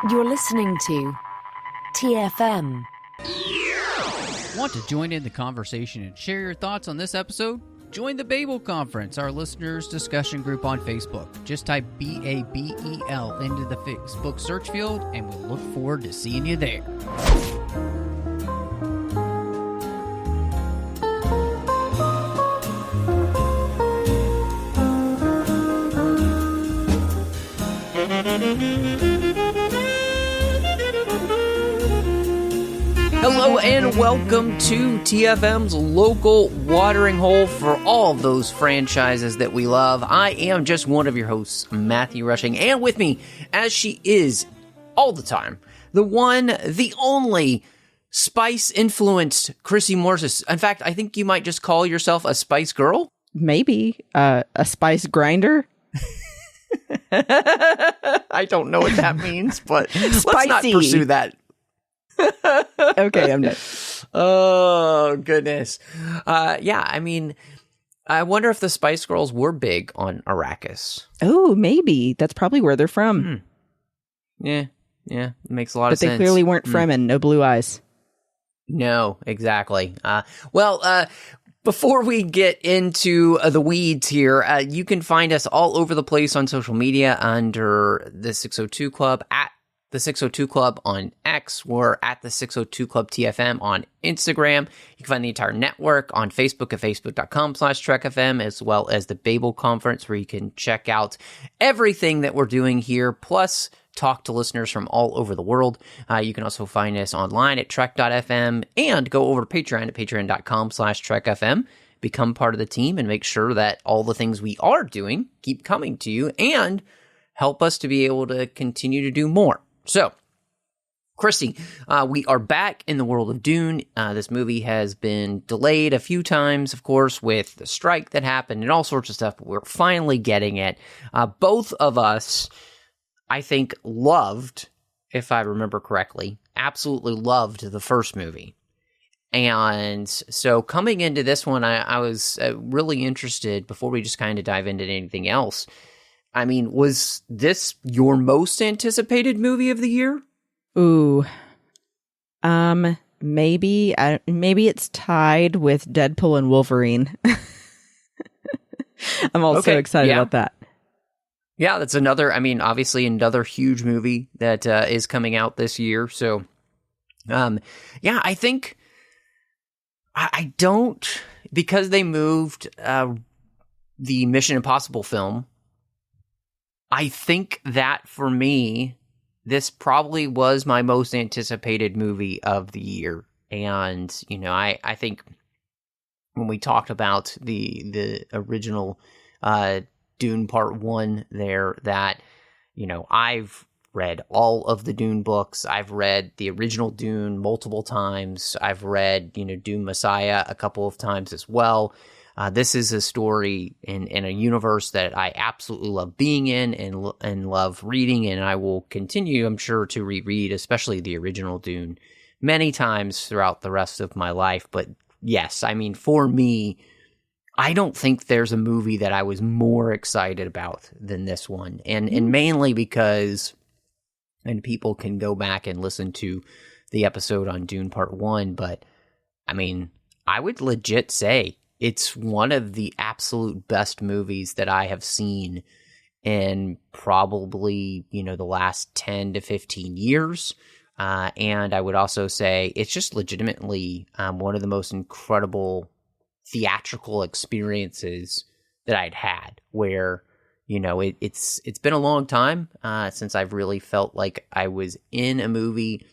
You're listening to TFM. Want to join in the conversation and share your thoughts on this episode? Join the Babel Conference, our listeners' discussion group on Facebook. Just type BABEL into the Facebook search field, and we'll look forward to seeing you there. Hello and welcome to TFM's local watering hole for all of those franchises that we love. I am just one of your hosts, Matthew Rushing, and with me, as she is all the time, the one, the only spice-influenced Christy Morris. In fact, I think you might just call yourself a spice girl? Maybe. A spice grinder? I don't know what that means, but let's not pursue that. Okay, I'm done. Oh, goodness. Yeah, I mean, I wonder if the Spice Girls were big on Arrakis. Oh, maybe. That's probably where they're from. Yeah, it makes a lot of sense. But they clearly weren't Fremen, no blue eyes. No, exactly. Before we get into the weeds here, you can find us all over the place on social media under the 602 Club, at the 602 Club on X. We're at the 602 Club TFM on Instagram. You can find the entire network on Facebook at facebook.com/TrekFM, as well as the Babel Conference, where you can check out everything that we're doing here, plus talk to listeners from all over the world. You can also find us online at trek.fm and go over to Patreon at patreon.com/TrekFM. Become part of the team and make sure that all the things we are doing keep coming to you and help us to be able to continue to do more. So, Christy, we are back in the world of Dune. This movie has been delayed a few times, of course, with the strike that happened and all sorts of stuff, but we're finally getting it. Both of us, I think, loved, if I remember correctly, absolutely loved the first movie. And so coming into this one, I was really interested, before we just kind of dive into anything else, I mean, was this your most anticipated movie of the year? Ooh. Maybe it's tied with Deadpool and Wolverine. I'm also excited about that. Yeah, that's another, obviously another huge movie that is coming out this year. So, I think I don't, because they moved the Mission Impossible film, I think that for me, this probably was my most anticipated movie of the year. And, I think when we talked about the original Dune Part One there, that, I've read all of the Dune books. I've read the original Dune multiple times. I've read, Dune Messiah a couple of times as well. This is a story in a universe that I absolutely love being in and love reading, and I will continue, I'm sure, to reread, especially the original Dune, many times throughout the rest of my life. But yes, for me, I don't think there's a movie that I was more excited about than this one, and mainly because, and people can go back and listen to the episode on Dune Part 1, but, I would legit say it's one of the absolute best movies that I have seen in probably, the last 10 to 15 years. And I would also say it's just legitimately one of the most incredible theatrical experiences that I'd had, where, it's been a long time since I've really felt like I was in a movie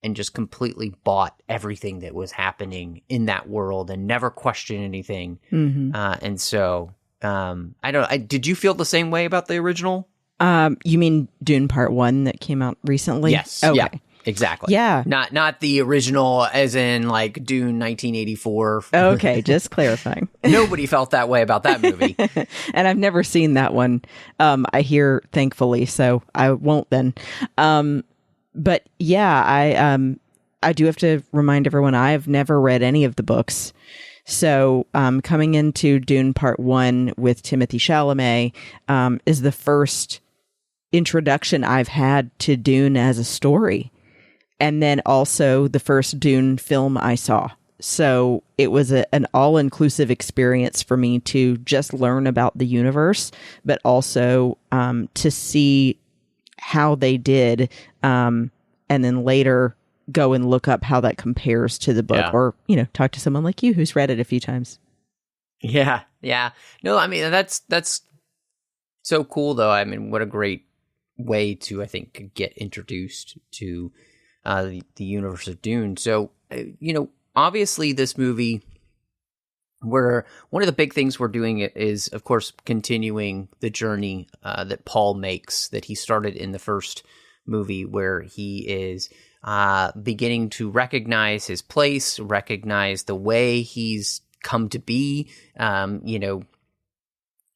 and just completely bought everything that was happening in that world and never questioned anything. Mm-hmm. And so, did you feel the same way about the original? You mean Dune Part 1 that came out recently? Yes. Okay. Yeah, exactly. Yeah. Not the original as in like Dune 1984. Okay, just clarifying. Nobody felt that way about that movie. And I've never seen that one, I hear, thankfully, so I won't then. But yeah, I do have to remind everyone, I've never read any of the books. So coming into Dune Part 1 with Timothée Chalamet is the first introduction I've had to Dune as a story. And then also the first Dune film I saw. So it was an all-inclusive experience for me to just learn about the universe, but also to see how they did, and then later go and look up how that compares to the book, or, talk to someone like you who's read it a few times. Yeah. No, I mean, that's so cool, though. I mean, what a great way to, I think, get introduced to the universe of Dune. So, obviously this movie, where one of the big things we're doing is, of course, continuing the journey that Paul makes, that he started in the first movie, where he is beginning to recognize his place, recognize the way he's come to be,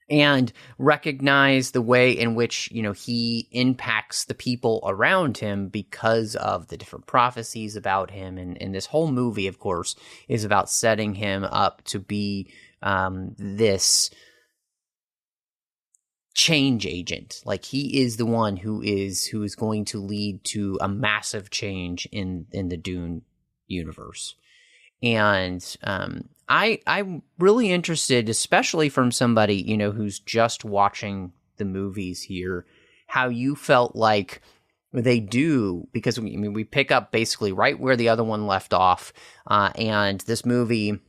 and recognize the way in which, he impacts the people around him because of the different prophecies about him. And this whole movie, of course, is about setting him up to be this change agent. Like, he is the one who is going to lead to a massive change in the Dune universe. And I'm really interested, especially from somebody, who's just watching the movies here, how you felt like they do, because we pick up basically right where the other one left off, and this movie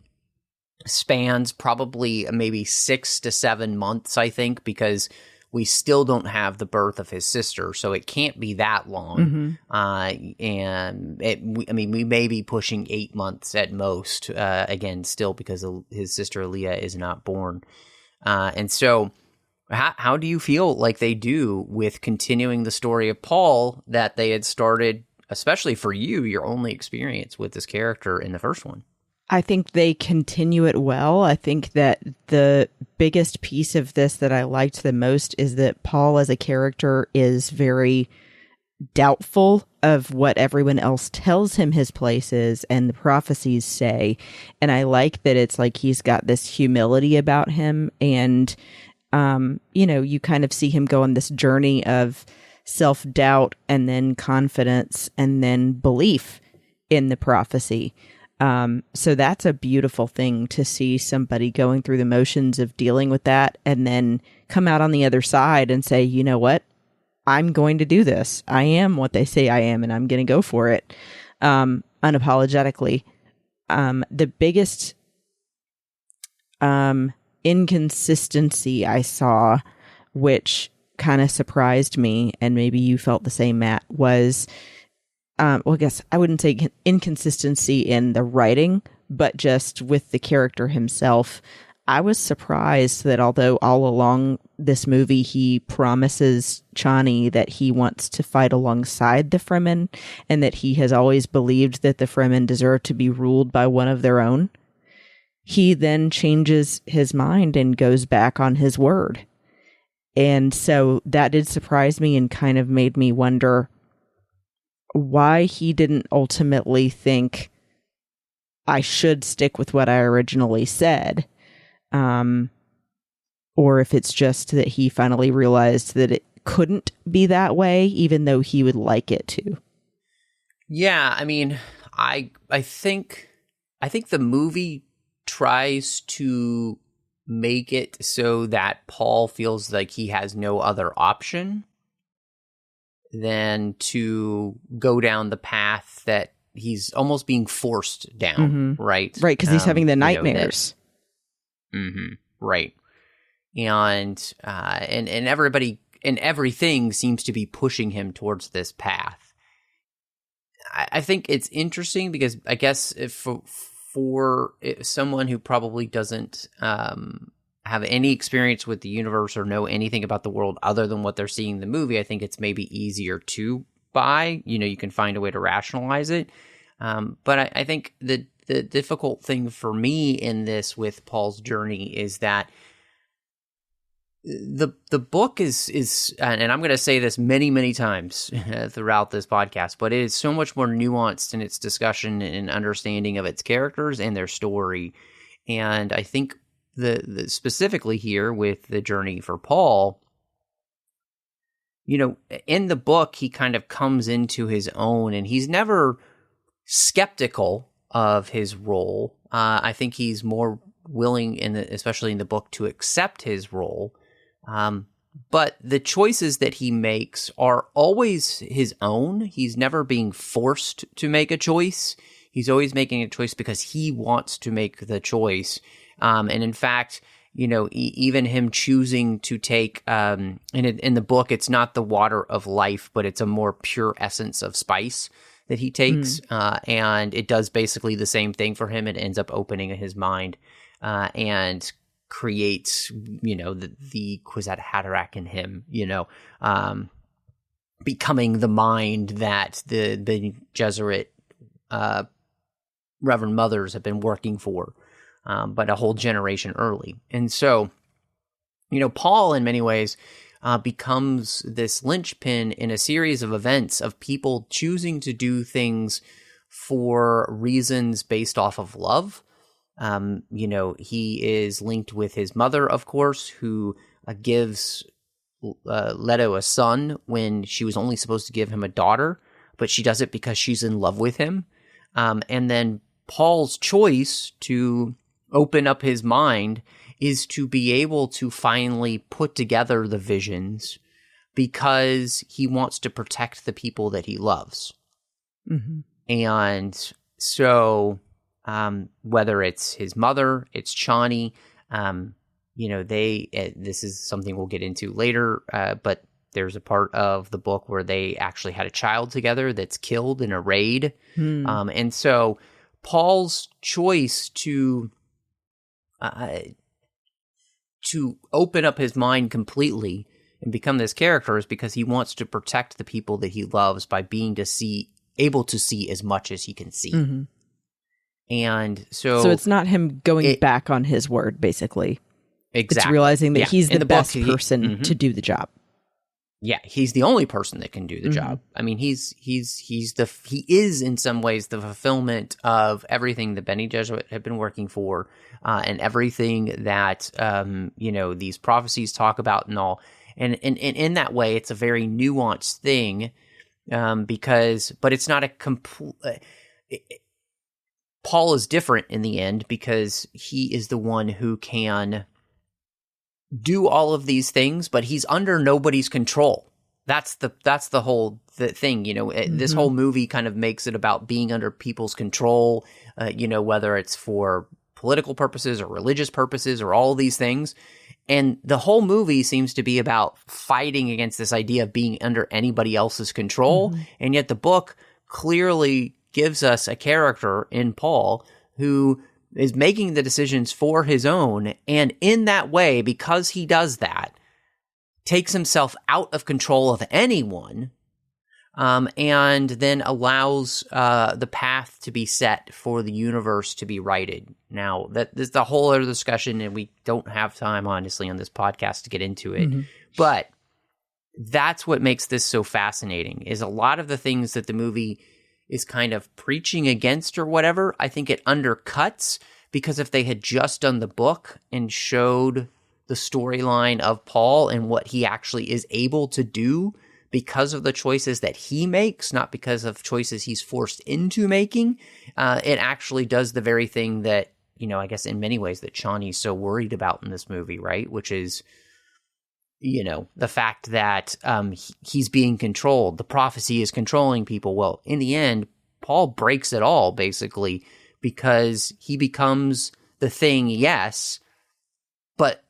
spans probably maybe 6 to 7 months, I think, because we still don't have the birth of his sister, so it can't be that long. And we may be pushing 8 months at most, again, still because his sister Aaliyah is not born. And so how do you feel like they do with continuing the story of Paul that they had started, especially for you, your only experience with this character in the first one? I think they continue it well. I think that the biggest piece of this that I liked the most is that Paul as a character is very doubtful of what everyone else tells him his place is and the prophecies say. And I like that it's like he's got this humility about him. And, you kind of see him go on this journey of self-doubt and then confidence and then belief in the prophecy. So that's a beautiful thing to see somebody going through the motions of dealing with that and then come out on the other side and say, you know what, I'm going to do this. I am what they say I am, and I'm going to go for it, unapologetically. The biggest inconsistency I saw, which kind of surprised me, and maybe you felt the same, Matt, was... I guess I wouldn't say inconsistency in the writing, but just with the character himself. I was surprised that although all along this movie he promises Chani that he wants to fight alongside the Fremen and that he has always believed that the Fremen deserve to be ruled by one of their own, he then changes his mind and goes back on his word. And so that did surprise me and kind of made me wonder why he didn't ultimately think I should stick with what I originally said. Or if it's just that he finally realized that it couldn't be that way, even though he would like it to. Yeah, I mean, I think the movie tries to make it so that Paul feels like he has no other option than to go down the path that he's almost being forced down, right? Right, because he's having the nightmares. Right. And everybody and everything seems to be pushing him towards this path. I think it's interesting because I guess for someone who probably doesn't have any experience with the universe or know anything about the world other than what they're seeing in the movie, I think it's maybe easier to buy. You can find a way to rationalize it. But I think the difficult thing for me in this with Paul's journey is that the book is, and I'm going to say this many, many times throughout this podcast, but it is so much more nuanced in its discussion and understanding of its characters and their story. And I think the specifically here with the journey for Paul, in the book, he kind of comes into his own, and he's never skeptical of his role. I think he's more willing, especially in the book, to accept his role. But the choices that he makes are always his own. He's never being forced to make a choice. He's always making a choice because he wants to make the choice. And in fact, even him choosing to take, in the book, it's not the water of life, but it's a more pure essence of spice that he takes. And it does basically the same thing for him. It ends up opening his mind and creates, the Kwisatz Haderach in him, becoming the mind that the Jesuit Reverend Mothers have been working for, but a whole generation early. And so, Paul, in many ways, becomes this linchpin in a series of events of people choosing to do things for reasons based off of love. He is linked with his mother, of course, who gives Leto a son when she was only supposed to give him a daughter, but she does it because she's in love with him. And then Paul's choice to open up his mind is to be able to finally put together the visions because he wants to protect the people that he loves. Mm-hmm. And so... whether it's his mother, it's Chani, this is something we'll get into later, but there's a part of the book where they actually had a child together that's killed in a raid. And so Paul's choice to open up his mind completely and become this character is because he wants to protect the people that he loves by being able to see as much as he can see. Mm-hmm. And so it's not him going back on his word, basically. Exactly. It's realizing that he's the best person to do the job. Yeah, he's the only person that can do the job. I mean, he is in some ways the fulfillment of everything the Bene Gesserit had been working for, and everything that these prophecies talk about and all. And in that way, it's a very nuanced thing, but it's not a complete. Paul is different in the end because he is the one who can do all of these things, but he's under nobody's control. That's the whole thing. This whole movie kind of makes it about being under people's control, whether it's for political purposes or religious purposes or all these things. And the whole movie seems to be about fighting against this idea of being under anybody else's control. And yet the book clearly gives us a character in Paul who is making the decisions for his own, and in that way, because he does that, takes himself out of control of anyone, and then allows the path to be set for the universe to be righted. Now, that is the whole other discussion, and we don't have time, honestly, on this podcast to get into it, but that's what makes this so fascinating, is a lot of the things that the movie is kind of preaching against or whatever, I think it undercuts, because if they had just done the book and showed the storyline of Paul and what he actually is able to do because of the choices that he makes, not because of choices he's forced into making, it actually does the very thing that, I guess in many ways that Chani's so worried about in this movie, right? Which is, the fact that he's being controlled. The prophecy is controlling people. Well, in the end, Paul breaks it all, basically, because he becomes the thing, yes, but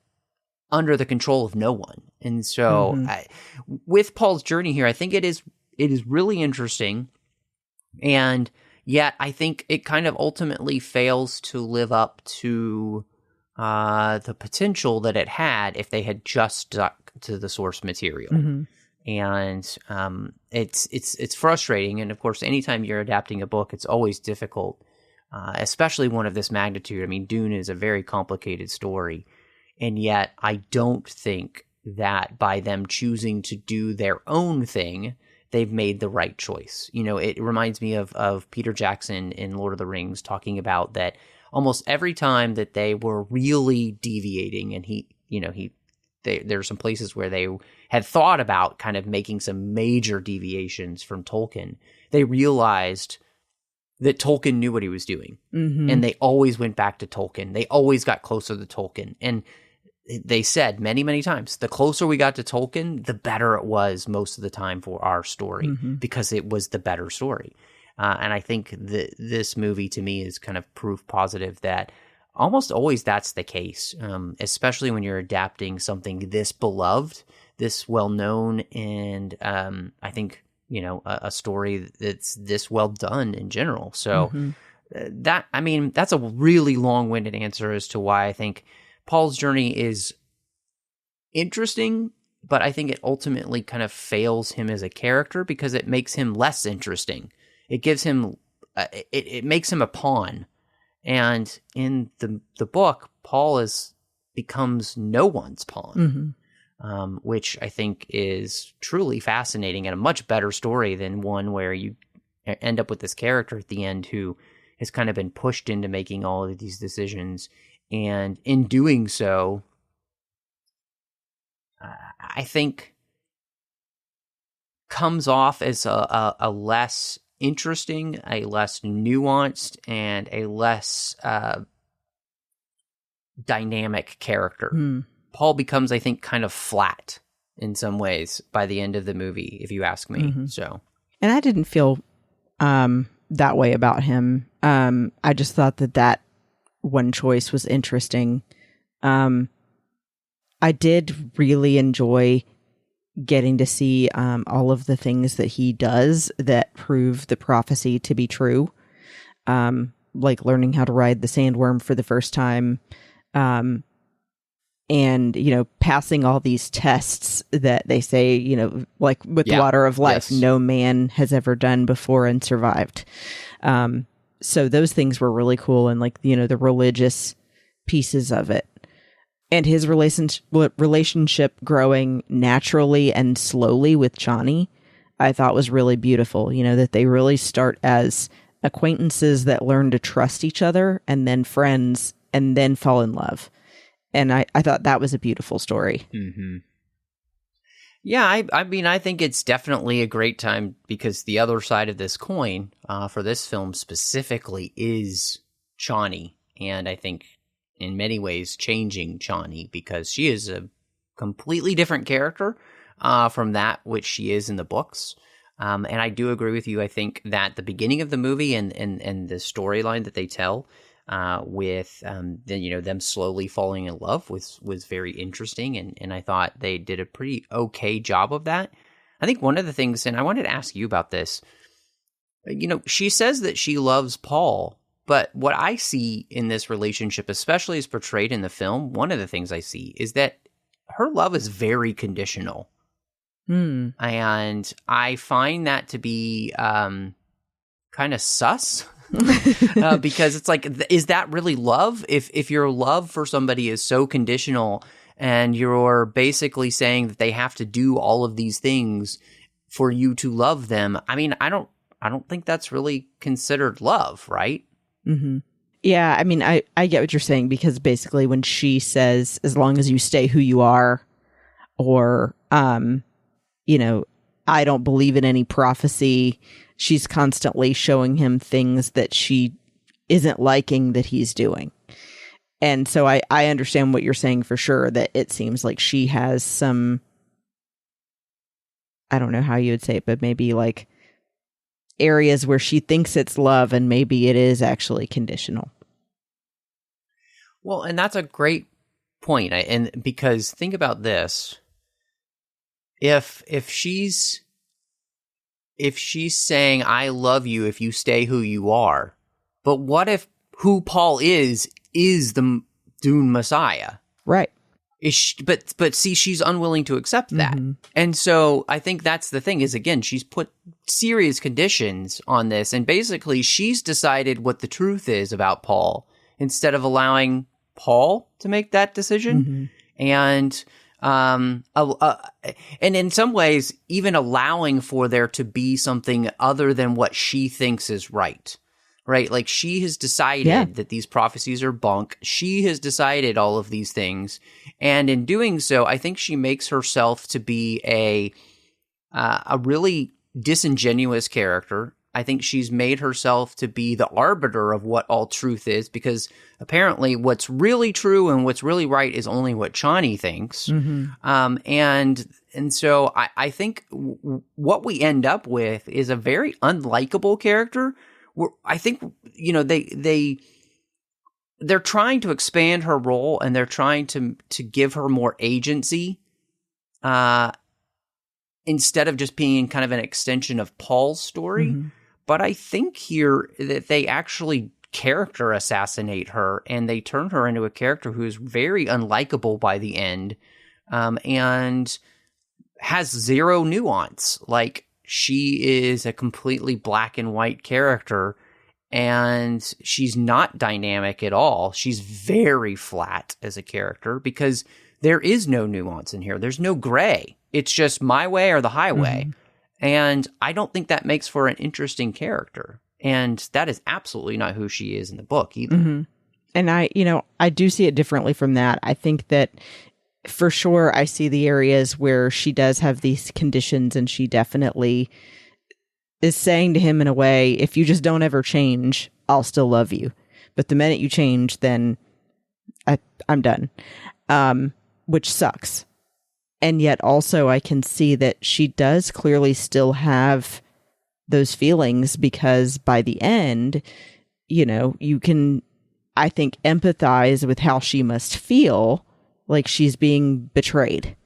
under the control of no one. And so with Paul's journey here, I think it is really interesting. And yet I think it kind of ultimately fails to live up to the potential that it had if they had just stuck to the source material. And it's frustrating. And of course, anytime you're adapting a book, it's always difficult, especially one of this magnitude. I mean, Dune is a very complicated story. And yet I don't think that by them choosing to do their own thing, they've made the right choice. It reminds me of Peter Jackson in Lord of the Rings talking about that almost every time that they were really deviating, and he there's some places where they had thought about kind of making some major deviations from Tolkien. They realized that Tolkien knew what he was doing, and they always went back to Tolkien. They always got closer to Tolkien, and they said many, many times, the closer we got to Tolkien, the better it was most of the time for our story, because it was the better story. And I think this movie, to me, is kind of proof positive that almost always that's the case, especially when you're adapting something this beloved, this well-known, and I think, a story that's this well done in general. So that's a really long-winded answer as to why I think Paul's journey is interesting, but I think it ultimately kind of fails him as a character because it makes him less interesting. It gives him, it makes him a pawn. And in the book, Paul becomes no one's pawn, which I think is truly fascinating and a much better story than one where you end up with this character at the end who has kind of been pushed into making all of these decisions. And in doing so, I think comes off as a less interesting, a less nuanced, and a less dynamic character. Paul becomes, I think, kind of flat in some ways by the end of the movie, if you ask me. So, and I didn't feel that way about him. I just thought that one choice was interesting. I did really enjoy getting to see all of the things that he does that prove the prophecy to be true, like learning how to ride the sandworm for the first time, and passing all these tests that they say, like with the water of life, no man has ever done before and survived. So those things were really cool, and like the religious pieces of it. And his relationship growing naturally and slowly with Chani, I thought was really beautiful. That they really start as acquaintances that learn to trust each other, and then friends, and then fall in love. And I thought that was a beautiful story. Yeah, I mean, I think it's definitely a great time because the other side of this coin for this film specifically is Chani. And I think in many ways changing Chani, because she is a completely different character from that which she is in the books. And I do agree with you. I think that the beginning of the movie and the storyline that they tell with them slowly falling in love was very interesting. And I thought they did a pretty okay job of that. I think one of the things, and I wanted to ask you about this, she says that she loves Paul, but what I see in this relationship, especially as portrayed in the film, one of the things I see is that her love is very conditional. And I find that to be kind of sus. Because it's like, is that really love? If your love for somebody is so conditional and you're basically saying that they have to do all of these things for you to love them, I mean, I don't think that's really considered love, right? Yeah, I mean, I get what you're saying, because basically when she says, as long as you stay who you are, or, I don't believe in any prophecy, she's constantly showing him things that she isn't liking that he's doing. And so I understand what you're saying for sure, that it seems like she has some, I don't know how you would say it, but maybe like areas where she thinks it's love and maybe it is actually conditional. Well, and that's a great point. And because think about this, if she's saying, I love you if you stay who you are, but what if who Paul is the Dune Messiah? Right. But see, she's unwilling to accept that. And so I think that's the thing is, again, she's put serious conditions on this, and basically she's decided what the truth is about Paul instead of allowing Paul to make that decision. And in some ways, even allowing for there to be something other than what she thinks is right. right? Like, she has decided that these prophecies are bunk. She has decided all of these things. And in doing so, I think she makes herself to be a really disingenuous character. I think she's made herself to be the arbiter of what all truth is, because apparently what's really true and what's really right is only what Chani thinks. And so I think what we end up with is a very unlikable character. I think, you know, they're trying to expand her role, and they're trying to give her more agency, instead of just being kind of an extension of Paul's story. But I think here that they actually character assassinate her, and they turn her into a character who is very unlikable by the end, and has zero nuance. Like, she is a completely black and white character, and she's not dynamic at all. She's very flat as a character because there is no nuance in here. There's no gray. It's just my way or the highway. And I don't think that makes for an interesting character. And that is absolutely not who she is in the book either. And I do see it differently from that. I think that for sure I see the areas where she does have these conditions, and she definitely is saying to him in a way, if you just don't ever change, I'll still love you. But the minute you change, then I'm done. Which sucks. And yet also I can see that she does clearly still have those feelings, because by the end, you know, you can, I think, empathize with how she must feel like she's being betrayed.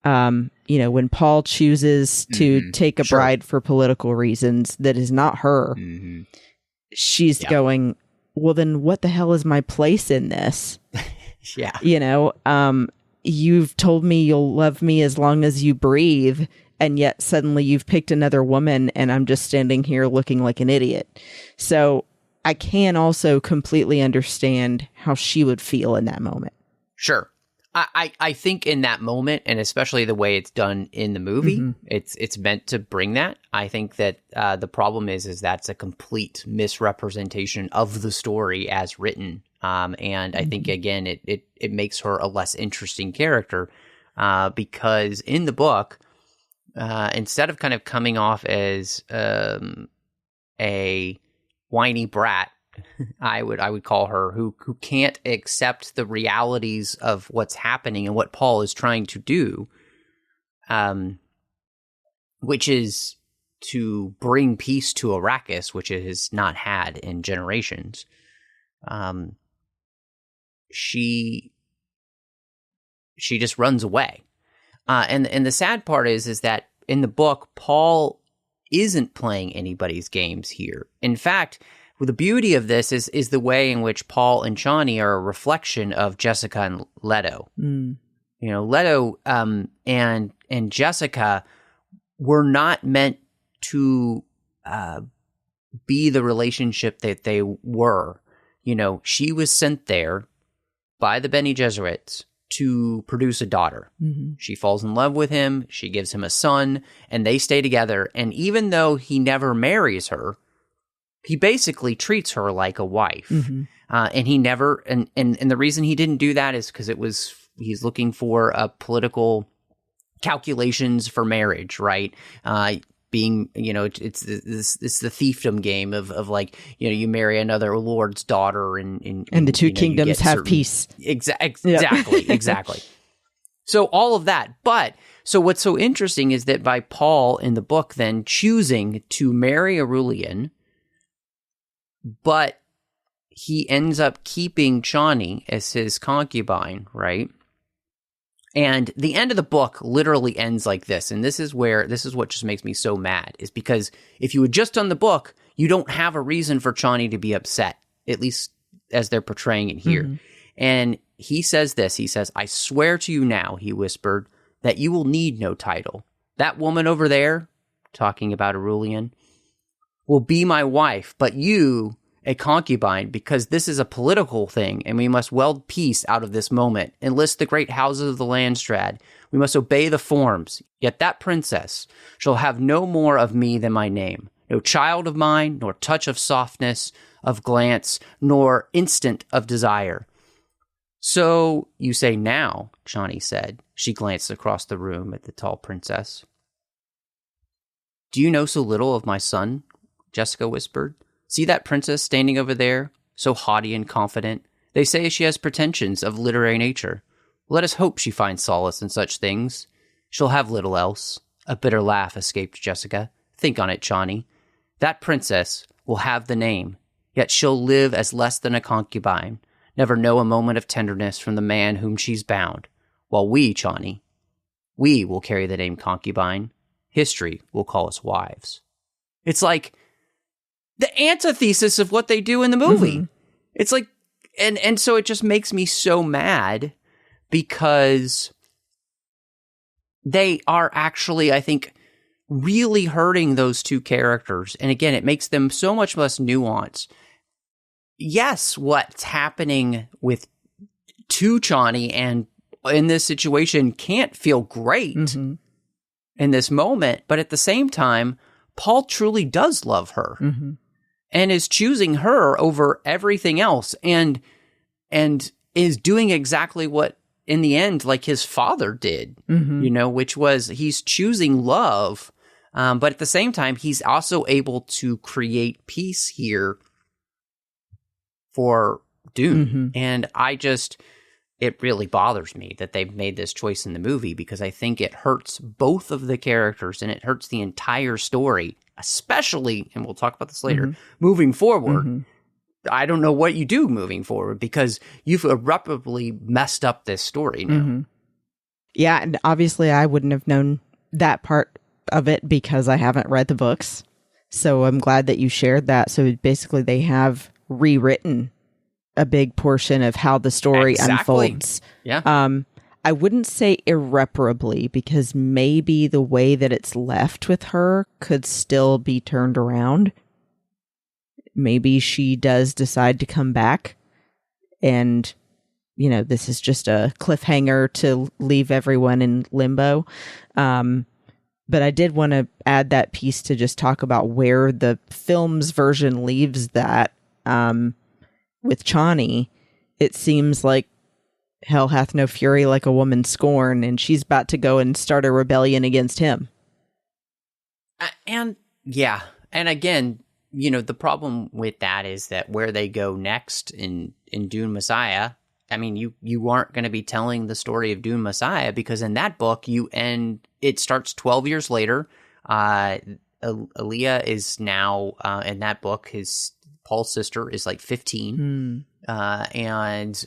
You know, when Paul chooses to take a bride for political reasons that is not her, she's going, well, then what the hell is my place in this? You know, you've told me you'll love me as long as you breathe, and yet suddenly you've picked another woman, and I'm just standing here looking like an idiot. So I can also completely understand how she would feel in that moment. Sure. I think in that moment, and especially the way it's done in the movie, it's meant to bring that. I think that the problem is that's a complete misrepresentation of the story as written. And I think, again, it makes her a less interesting character, because in the book, instead of kind of coming off as a whiny brat, I would call her, who can't accept the realities of what's happening and what Paul is trying to do, which is to bring peace to Arrakis, which it has not had in generations. She just runs away. And the sad part is that in the book, Paul isn't playing anybody's games here. In fact, the beauty of this is the way in which Paul and Chani are a reflection of Jessica and Leto. You know, Leto and Jessica were not meant to be the relationship that they were. You know, she was sent there by the Bene Gesserits to produce a daughter. She falls in love with him, she gives him a son, and they stay together. And even though he never marries her, he basically treats her like a wife. And he never, and the reason he didn't do that is because he's looking for political calculations for marriage, right? Being, you know, it's the fiefdom game of like, you know, you marry another lord's daughter and the two kingdoms have peace. Exactly. So all of that. But so what's so interesting is that by Paul in the book then choosing to marry Irulan, but he ends up keeping Chani as his concubine, right? And the end of the book literally ends like this. And this is what just makes me so mad, is because if you had just done the book, you don't have a reason for Chani to be upset, at least as they're portraying it here. And he says this, he says, "I swear to you now," he whispered, "that you will need no title. That woman over there," talking about Irulan, "will be my wife, but you, a concubine, because this is a political thing, and we must weld peace out of this moment. Enlist the great houses of the Landstrad. We must obey the forms. Yet that princess shall have no more of me than my name. No child of mine, nor touch of softness, of glance, nor instant of desire. So you say now, Chani said. She glanced across the room at the tall princess. Do you know so little of my son? Jessica whispered. See that princess standing over there, so haughty and confident? They say she has pretensions of literary nature. Let us hope she finds solace in such things. She'll have little else. A bitter laugh escaped Jessica. Think on it, Chani. That princess will have the name, yet she'll live as less than a concubine, never know a moment of tenderness from the man whom she's bound. While we, Chani, we will carry the name concubine. History will call us wives. It's like the antithesis of what they do in the movie. Mm-hmm. It's like, and so it just makes me so mad because they are actually, I think, really hurting those two characters. And again, it makes them so much less nuanced. Yes, what's happening with to Chani and in this situation can't feel great in this moment, but at the same time, Paul truly does love her and is choosing her over everything else and is doing exactly what in the end, like his father did, which was he's choosing love. But at the same time, he's also able to create peace here for Dune. And it really bothers me that they've made this choice in the movie because I think it hurts both of the characters and it hurts the entire story, especially, and we'll talk about this later, moving forward. I don't know what you do moving forward because you've irreparably messed up this story now. Yeah, and obviously I wouldn't have known that part of it because I haven't read the books. So I'm glad that you shared that. So basically they have rewritten a big portion of how the story unfolds. Yeah. I wouldn't say irreparably because maybe the way that it's left with her could still be turned around. Maybe she does decide to come back and, this is just a cliffhanger to leave everyone in limbo. But I did want to add that piece to just talk about where the film's version leaves that. With Chani, it seems like hell hath no fury like a woman scorn, and she's about to go and start a rebellion against him. And again, the problem with that is that where they go next in Dune Messiah, I mean, you aren't going to be telling the story of Dune Messiah because in that book it starts 12 years later. Aaliyah is now in that book Paul's sister is like 15, and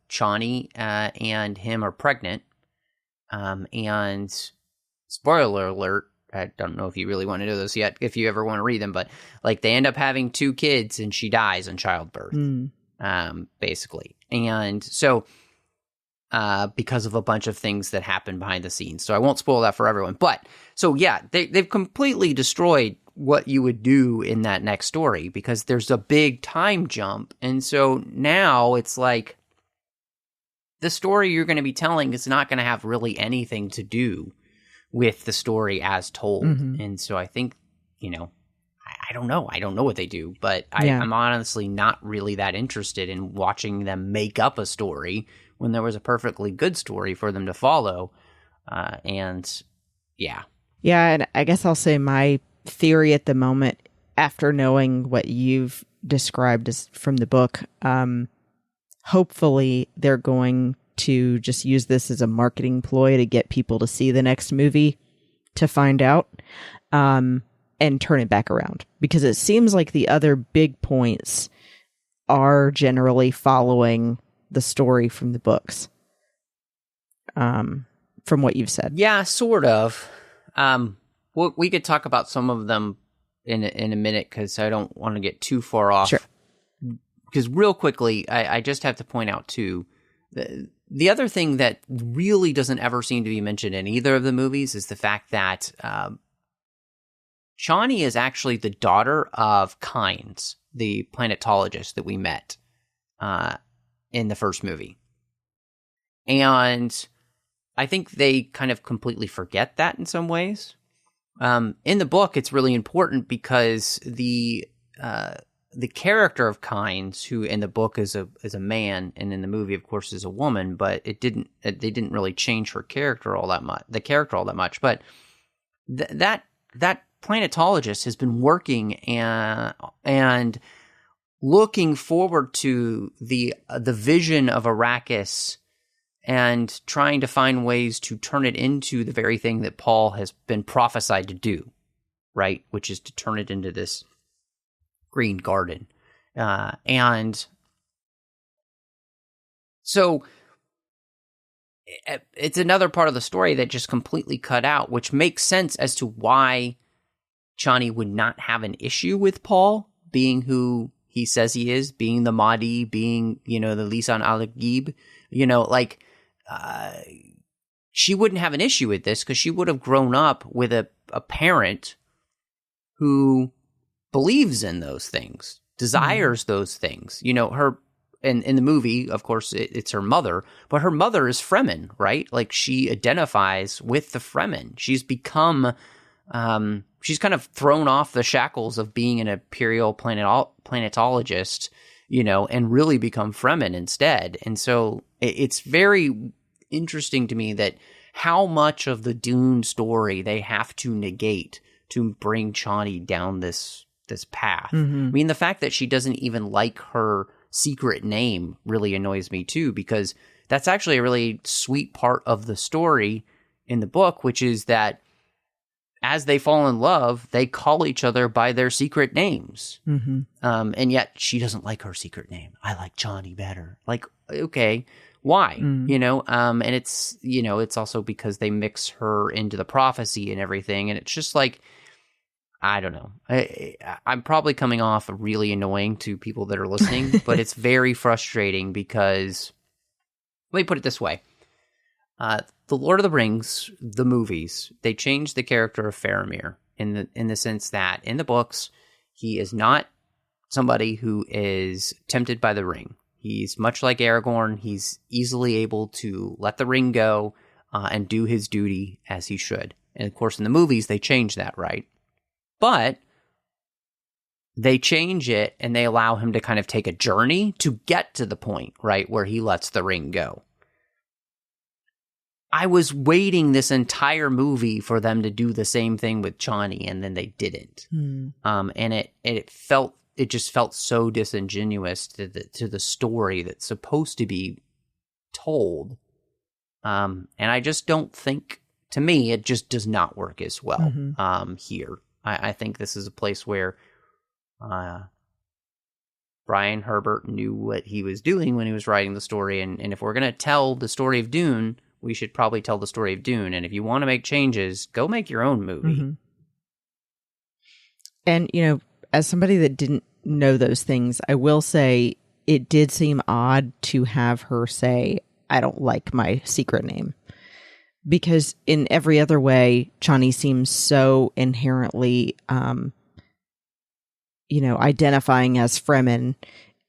Chani and him are pregnant. And spoiler alert, I don't know if you really want to know this yet, if you ever want to read them, but like they end up having 2 kids and she dies in childbirth, basically. And so because of a bunch of things that happen behind the scenes. So I won't spoil that for everyone. But so yeah, they've completely destroyed what you would do in that next story because there's a big time jump. And so now it's like the story you're going to be telling is not going to have really anything to do with the story as told. And so I think, I don't know. I don't know what they do, but I'm honestly not really that interested in watching them make up a story when there was a perfectly good story for them to follow. Yeah, and I guess I'll say my theory at the moment, after knowing what you've described as from the book, hopefully they're going to just use this as a marketing ploy to get people to see the next movie to find out, and turn it back around, because it seems like the other big points are generally following the story from the books, from what you've said. Yeah, sort of. We could talk about some of them in a minute because I don't want to get too far off. Sure. Because real quickly, I just have to point out too, the other thing that really doesn't ever seem to be mentioned in either of the movies is the fact that Chani is actually the daughter of Kynes, the planetologist that we met in the first movie. And I think they kind of completely forget that in some ways. In the book, it's really important because the character of Kynes, who in the book is a man, and in the movie, of course, is a woman, but they didn't really change her character all that much. But that planetologist has been working and looking forward to the vision of Arrakis and trying to find ways to turn it into the very thing that Paul has been prophesied to do, right? Which is to turn it into this green garden. And so it's another part of the story that just completely cut out, which makes sense as to why Chani would not have an issue with Paul being who he says he is, being the Mahdi, being, the Lisan al-Ghaib, she wouldn't have an issue with this because she would have grown up with a parent who believes in those things, desires those things. Her, in the movie, of course, it's her mother, but her mother is Fremen, right? Like, she identifies with the Fremen. She's become, she's kind of thrown off the shackles of being an imperial planetologist, and really become Fremen instead. And so it's very interesting to me that how much of the Dune story they have to negate to bring Chani down this path. I mean, the fact that she doesn't even like her secret name really annoys me too, because that's actually a really sweet part of the story in the book, which is that as they fall in love, they call each other by their secret names. And yet she doesn't like her secret name. I like Chani better. Like, okay, why? And it's, it's also because they mix her into the prophecy and everything. And it's just like, I don't know. I'm probably coming off really annoying to people that are listening, but it's very frustrating because, let me put it this way. The Lord of the Rings, the movies, they changed the character of Faramir in the sense that in the books, he is not somebody who is tempted by the ring. He's much like Aragorn. He's easily able to let the ring go and do his duty as he should. And of course, in the movies, they change that, right? But they change it and they allow him to kind of take a journey to get to the point, right, where he lets the ring go. I was waiting this entire movie for them to do the same thing with Chani, and then they didn't. And it just felt so disingenuous to the story that's supposed to be told. And I just don't think, to me, it just does not work as well here. I think this is a place where Brian Herbert knew what he was doing when he was writing the story. And if we're going to tell the story of Dune, we should probably tell the story of Dune. And if you want to make changes, go make your own movie. And, as somebody that didn't know those things, I will say it did seem odd to have her say, I don't like my secret name. Because in every other way, Chani seems so inherently, identifying as Fremen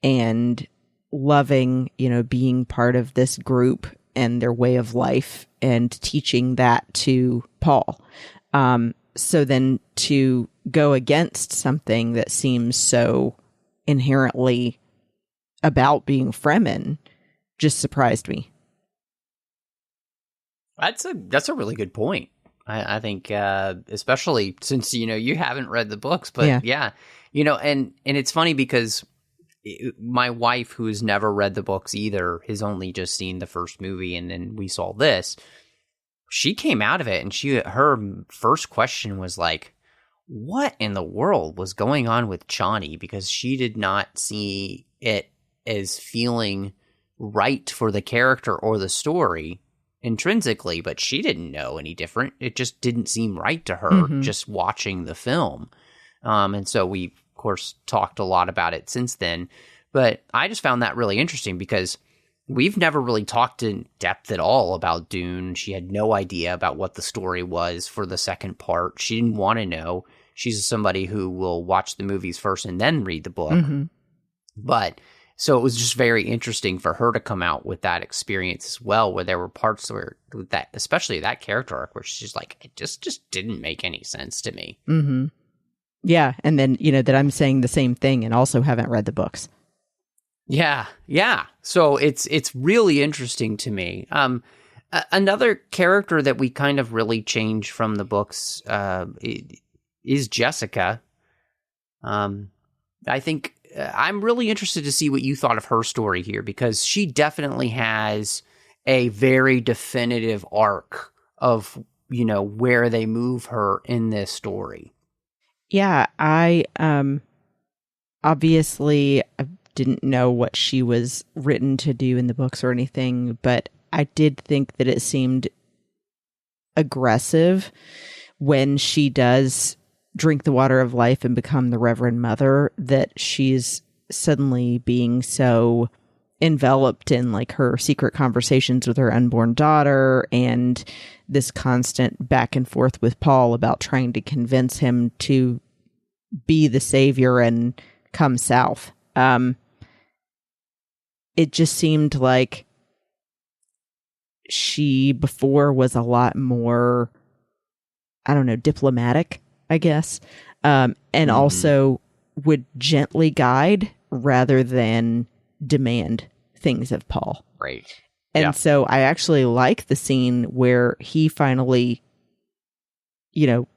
and loving, being part of this group and their way of life and teaching that to Paul. So then to go against something that seems so inherently about being Fremen just surprised me. That's a really good point. I think, especially since, you haven't read the books, but yeah, and it's funny because my wife, who's never read the books either, has only just seen the first movie, and then we saw this. She came out of it, and her first question was like, what in the world was going on with Chani? Because she did not see it as feeling right for the character or the story intrinsically, but she didn't know any different. It just didn't seem right to her just watching the film. And so we, of course, talked a lot about it since then. But I just found that really interesting because we've never really talked in depth at all about Dune. She had no idea about what the story was for the second part. She didn't want to know. She's somebody who will watch the movies first and then read the book. But So it was just very interesting for her to come out with that experience as well, where there were parts where with that, especially that character arc, where she's like, it just didn't make any sense to me. Mm-hmm. Yeah, and then that I'm saying the same thing and also haven't read the books. Yeah. So it's really interesting to me. Another character that we kind of really changed from the books is Jessica. I think I'm really interested to see what you thought of her story here, because she definitely has a very definitive arc of, where they move her in this story. Yeah, I obviously didn't know what she was written to do in the books or anything, but I did think that it seemed aggressive when she does drink the water of life and become the Reverend Mother, that she's suddenly being so enveloped in like her secret conversations with her unborn daughter and this constant back and forth with Paul about trying to convince him to be the savior and come south. It just seemed like she before was a lot more, I don't know, diplomatic, I guess, and also would gently guide rather than demand things of Paul. Right. And so I actually like the scene where he finally,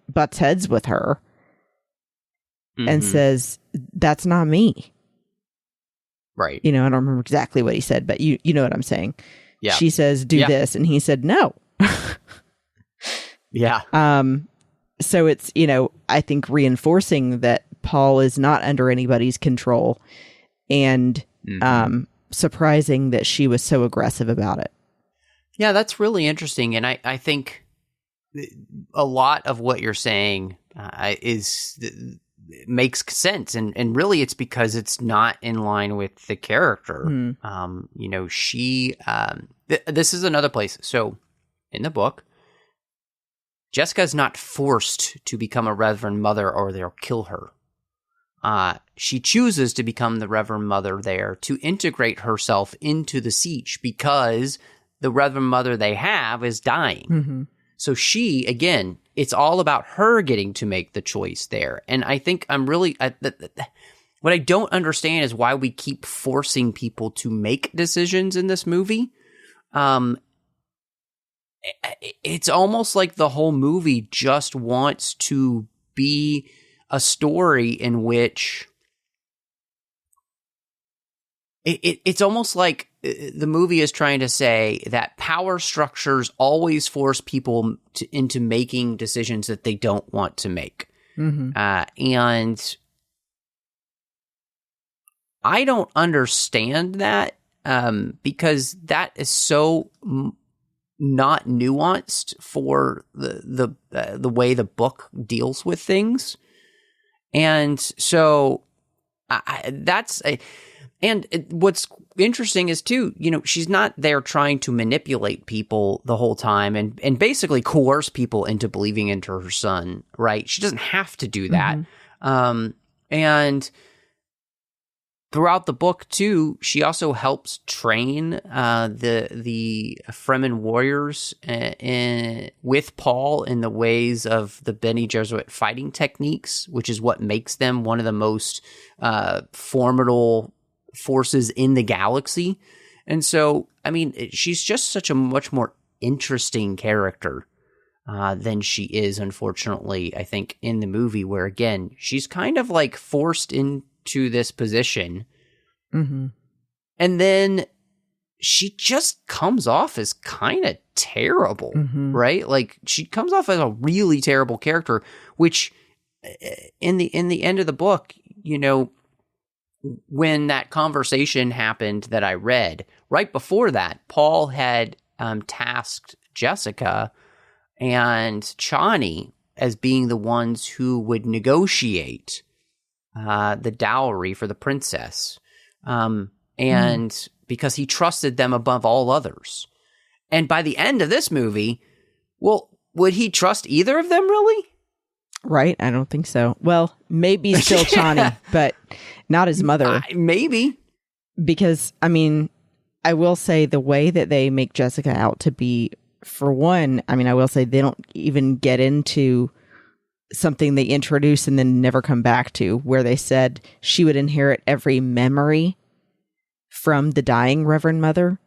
butts heads with her and says, "That's not me." Right. I don't remember exactly what he said, but you know what I'm saying. Yeah. She says, "Do this," and he said, "No." Yeah. So it's, I think reinforcing that Paul is not under anybody's control, and surprising that she was so aggressive about it. Yeah, that's really interesting. And I think a lot of what you're saying makes sense. And really it's because it's not in line with the character. This is another place. So in the book, Jessica's not forced to become a Reverend Mother or they'll kill her. She chooses to become the Reverend Mother there to integrate herself into the siege because the Reverend Mother they have is dying. Mm-hmm. So she, again, it's all about her getting to make the choice there. And I think what I don't understand is why we keep forcing people to make decisions in this movie. It's almost like the whole movie just wants to be a story in which it's almost like the movie is trying to say that power structures always force people into making decisions that they don't want to make. Mm-hmm. And I don't understand that because that is so not nuanced for the way the book deals with things. And so what's interesting is too, she's not there trying to manipulate people the whole time and basically coerce people into believing into her son, right? She doesn't have to do that. Mm-hmm. And throughout the book too, she also helps train the Fremen warriors with Paul in the ways of the Bene Gesserit fighting techniques, which is what makes them one of the most formidable forces in the galaxy. And so, I mean, she's just such a much more interesting character than she is, unfortunately, I think, in the movie, where, again, she's kind of like forced into this position. Mm-hmm. And then she just comes off as kind of terrible, mm-hmm. right? Like, she comes off as a really terrible character, which in the end of the book, when that conversation happened that I read, right before that, Paul had tasked Jessica and Chani as being the ones who would negotiate the dowry for the princess. Because he trusted them above all others. And by the end of this movie, well, would he trust either of them, really? Right? I don't think so. Well, maybe still Chani, but not his mother. Maybe. Because, I mean, I will say the way that they make Jessica out to be, for one, I mean, I will say they don't even get into something they introduce and then never come back to, where they said she would inherit every memory from the dying Reverend Mother.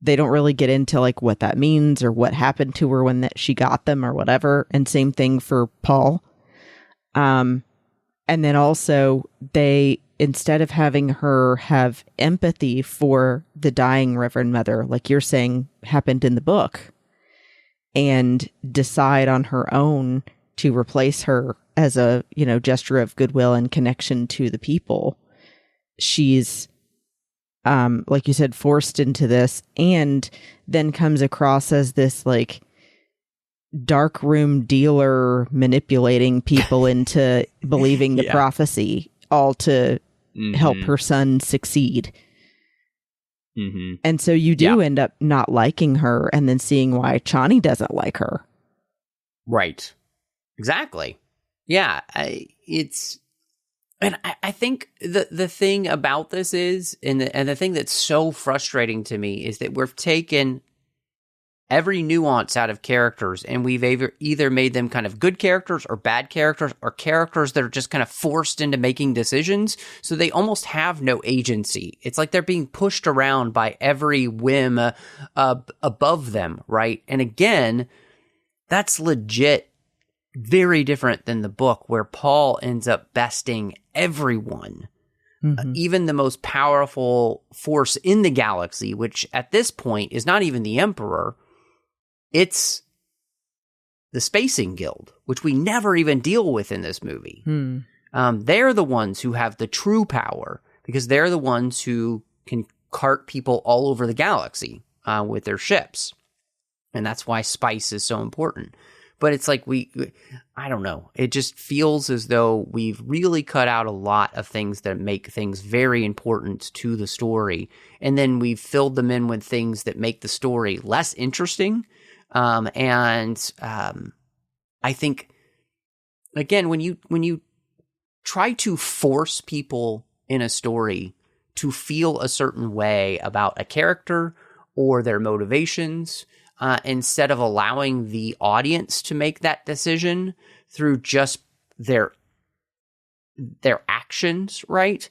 They don't really get into like what that means or what happened to her when that she got them or whatever. And same thing for Paul. And then also they, instead of having her have empathy for the dying Reverend Mother, like you're saying happened in the book, and decide on her own to replace her as a, gesture of goodwill and connection to the people, she's, like you said, forced into this, and then comes across as this like dark room dealer manipulating people into believing the prophecy, all to help her son succeed. Mm-hmm. And so you do end up not liking her, and then seeing why Chani doesn't like her. Right. Exactly. Yeah. I think the thing about this is, and the thing that's so frustrating to me is that we've taken every nuance out of characters, and we've either made them kind of good characters or bad characters, or characters that are just kind of forced into making decisions, so they almost have no agency. It's like they're being pushed around by every whim above them, right? And again, that's legit very different than the book, where Paul ends up besting everyone. Even the most powerful force in the galaxy, which at this point is not even the Emperor. It's the Spacing Guild, which we never even deal with in this movie. They're the ones who have the true power, because they're the ones who can cart people all over the galaxy with their ships. And that's why spice is so important. But it's like I don't know. It just feels as though we've really cut out a lot of things that make things very important to the story. And then we've filled them in with things that make the story less interesting. I think, again, when you try to force people in a story to feel a certain way about a character or their motivations, instead of allowing the audience to make that decision through just their actions, right?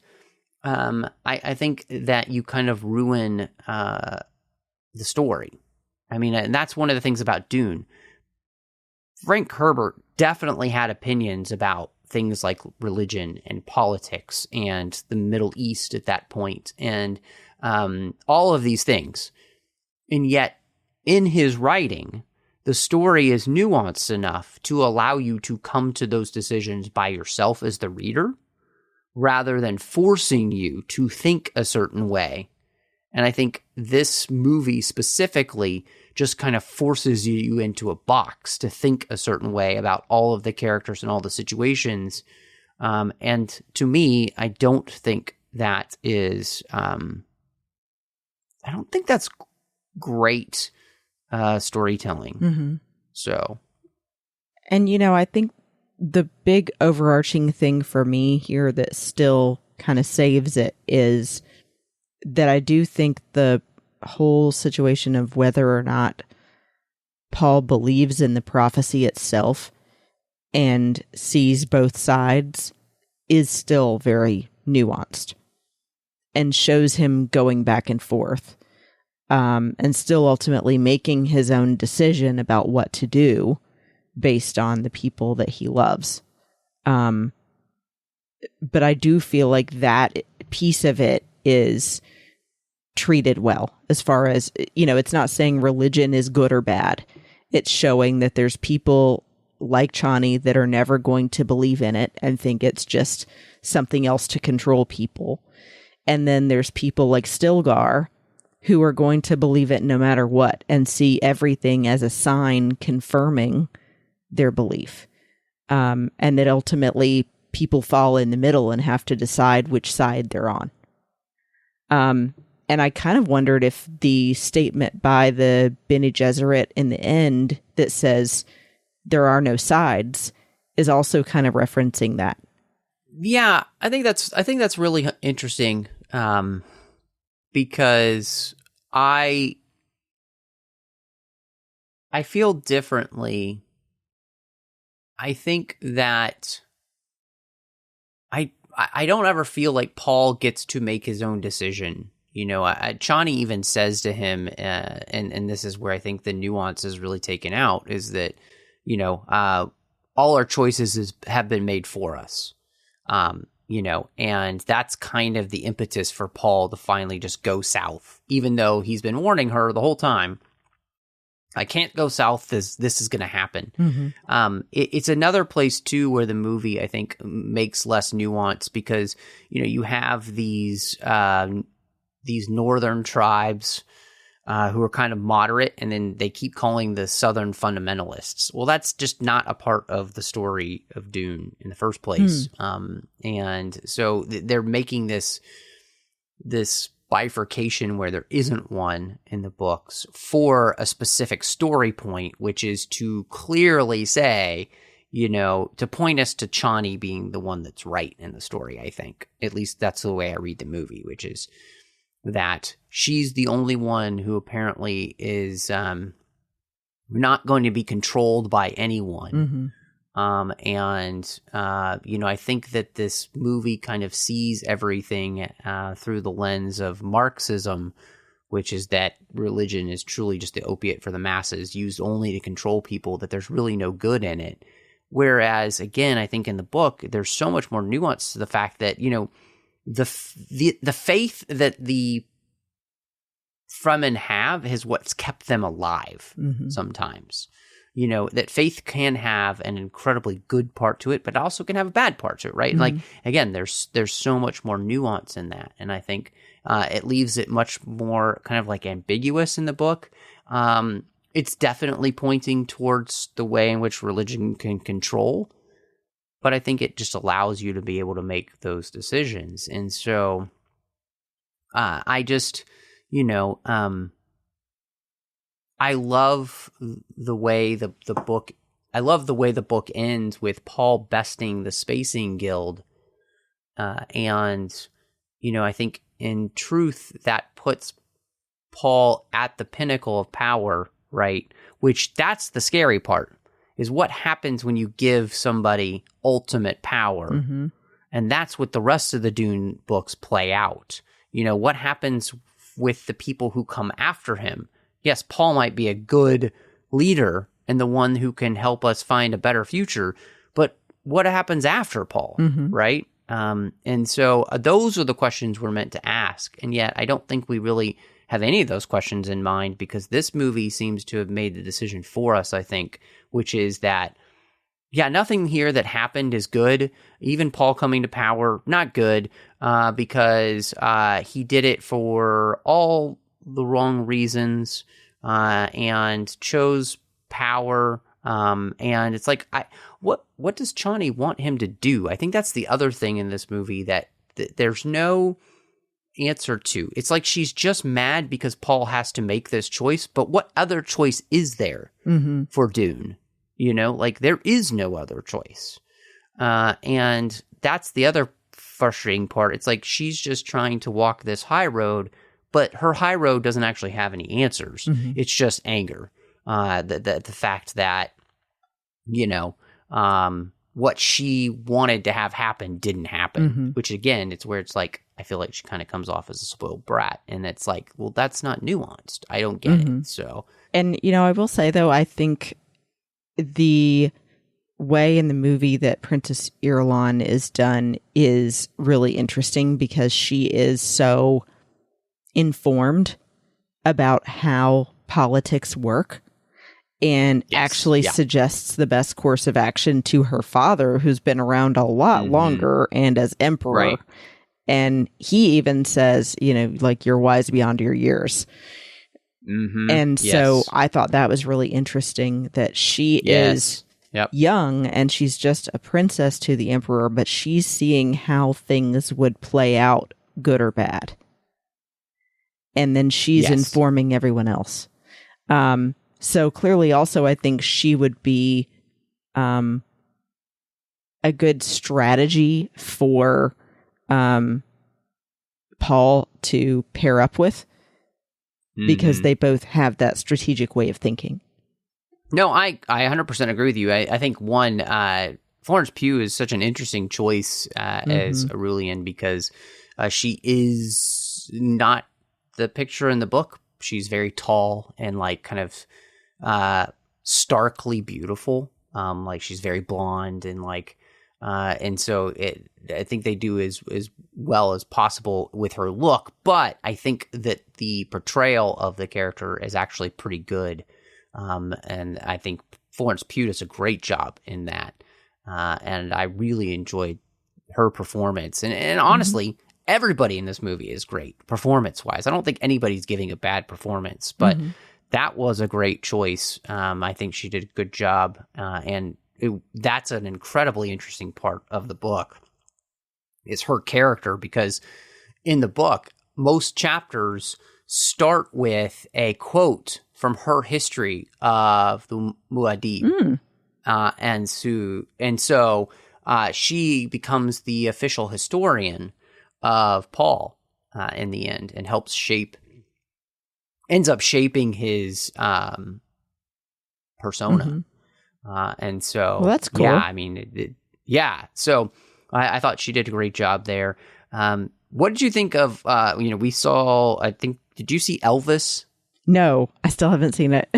I think that you kind of ruin the story. I mean, and that's one of the things about Dune. Frank Herbert definitely had opinions about things like religion and politics and the Middle East at that point, and all of these things. And yet, in his writing, the story is nuanced enough to allow you to come to those decisions by yourself as the reader, rather than forcing you to think a certain way. And I think this movie specifically just kind of forces you into a box to think a certain way about all of the characters and all the situations. And to me, I don't think that is, I don't think that's great storytelling. So. And, I think the big overarching thing for me here that still kind of saves it is that I do think the whole situation of whether or not Paul believes in the prophecy itself and sees both sides is still very nuanced, and shows him going back and forth, and still ultimately making his own decision about what to do based on the people that he loves. But I do feel like that piece of it is treated well, as far as, it's not saying religion is good or bad. It's showing that there's people like Chani that are never going to believe in it and think it's just something else to control people. And then there's people like Stilgar who are going to believe it no matter what, and see everything as a sign confirming their belief. And that ultimately people fall in the middle and have to decide which side they're on. And I kind of wondered if the statement by the Bene Gesserit in the end that says there are no sides is also kind of referencing that. Yeah, I think that's really interesting. because I feel differently. I think that I don't ever feel like Paul gets to make his own decision. You know, Chani even says to him, and this is where I think the nuance is really taken out, is that, you know, all our choices have been made for us. You know, and that's kind of the impetus for Paul to finally just go south, even though he's been warning her the whole time. I can't go south. This is going to happen. Mm-hmm. It's another place too where the movie, I think, makes less nuance because, you know, you have these northern tribes who are kind of moderate, and then they keep calling the southern fundamentalists. Well, that's just not a part of the story of Dune in the first place. And so they're making this bifurcation where there isn't one in the books for a specific story point, which is to clearly say, you know, to point us to Chani being the one that's right in the story, I think. At least that's the way I read the movie, which is that she's the only one who apparently is not going to be controlled by anyone. Mm-hmm. You know, I think that this movie kind of sees everything through the lens of Marxism, which is that religion is truly just the opiate for the masses, used only to control people, that there's really no good in it. Whereas, again, I think in the book, there's so much more nuance to the fact that, you know, the faith that the Fremen have is what's kept them alive sometimes. You know, that faith can have an incredibly good part to it, but also can have a bad part to it, right? Mm-hmm. Like, again, there's so much more nuance in that. And I think it leaves it much more kind of like ambiguous in the book. It's definitely pointing towards the way in which religion can control, but I think it just allows you to be able to make those decisions. And so I just, you know, I love the way the book ends with Paul besting the Spacing Guild. And, you know, I think in truth that puts Paul at the pinnacle of power, right? Which that's the scary part, is what happens when you give somebody ultimate power. Mm-hmm. And that's what the rest of the Dune books play out. You know, what happens with the people who come after him? Yes, Paul might be a good leader and the one who can help us find a better future, but what happens after Paul, right? And so those are the questions we're meant to ask, and yet I don't think we really have any of those questions in mind, because this movie seems to have made the decision for us, I think, which is that, yeah, nothing here that happened is good. Even Paul coming to power, not good, because he did it for all the wrong reasons and chose power. And it's like, what does Chani want him to do? I think that's the other thing in this movie that there's no answer to. It's like she's just mad because Paul has to make this choice, but what other choice is there for Dune? You know, like there is no other choice. And that's the other frustrating part. It's like she's just trying to walk this high road, but her high road doesn't actually have any answers. It's just anger. The fact that, you know, what she wanted to have happen didn't happen, which again, it's where it's like, I feel like she kind of comes off as a spoiled brat, and it's like, well, that's not nuanced. I don't get it. So, and you know, I will say though, I think the way in the movie that Princess Irulan is done is really interesting, because she is so informed about how politics work, and actually suggests the best course of action to her father, who's been around a lot longer and as emperor. Right. And he even says, you know, like, you're wise beyond your years. And so I thought that was really interesting, that she is young and she's just a princess to the emperor, but she's seeing how things would play out, good or bad. And then she's informing everyone else. So clearly also, I think she would be a good strategy for Paul to pair up with because they both have that strategic way of thinking. No, I 100% agree with you. I think Florence Pugh is such an interesting choice as Irulan because she is not the picture in the book. She's very tall and like kind of starkly beautiful. Like she's very blonde and like, and so I think they do as well as possible with her look. But I think that the portrayal of the character is actually pretty good. And I think Florence Pugh does a great job in that. And I really enjoyed her performance. And honestly, everybody in this movie is great performance-wise. I don't think anybody's giving a bad performance, but that was a great choice. I think she did a good job. And that's an incredibly interesting part of the book is her character, because in the book, most chapters start with a quote from her history of the Muad'Dib. And so she becomes the official historian of Paul in the end, and ends up shaping his persona. And so, well, that's cool. Yeah, I mean, so I thought she did a great job there. What did you think of, we saw, I think, did you see Elvis? No, I still haven't seen it.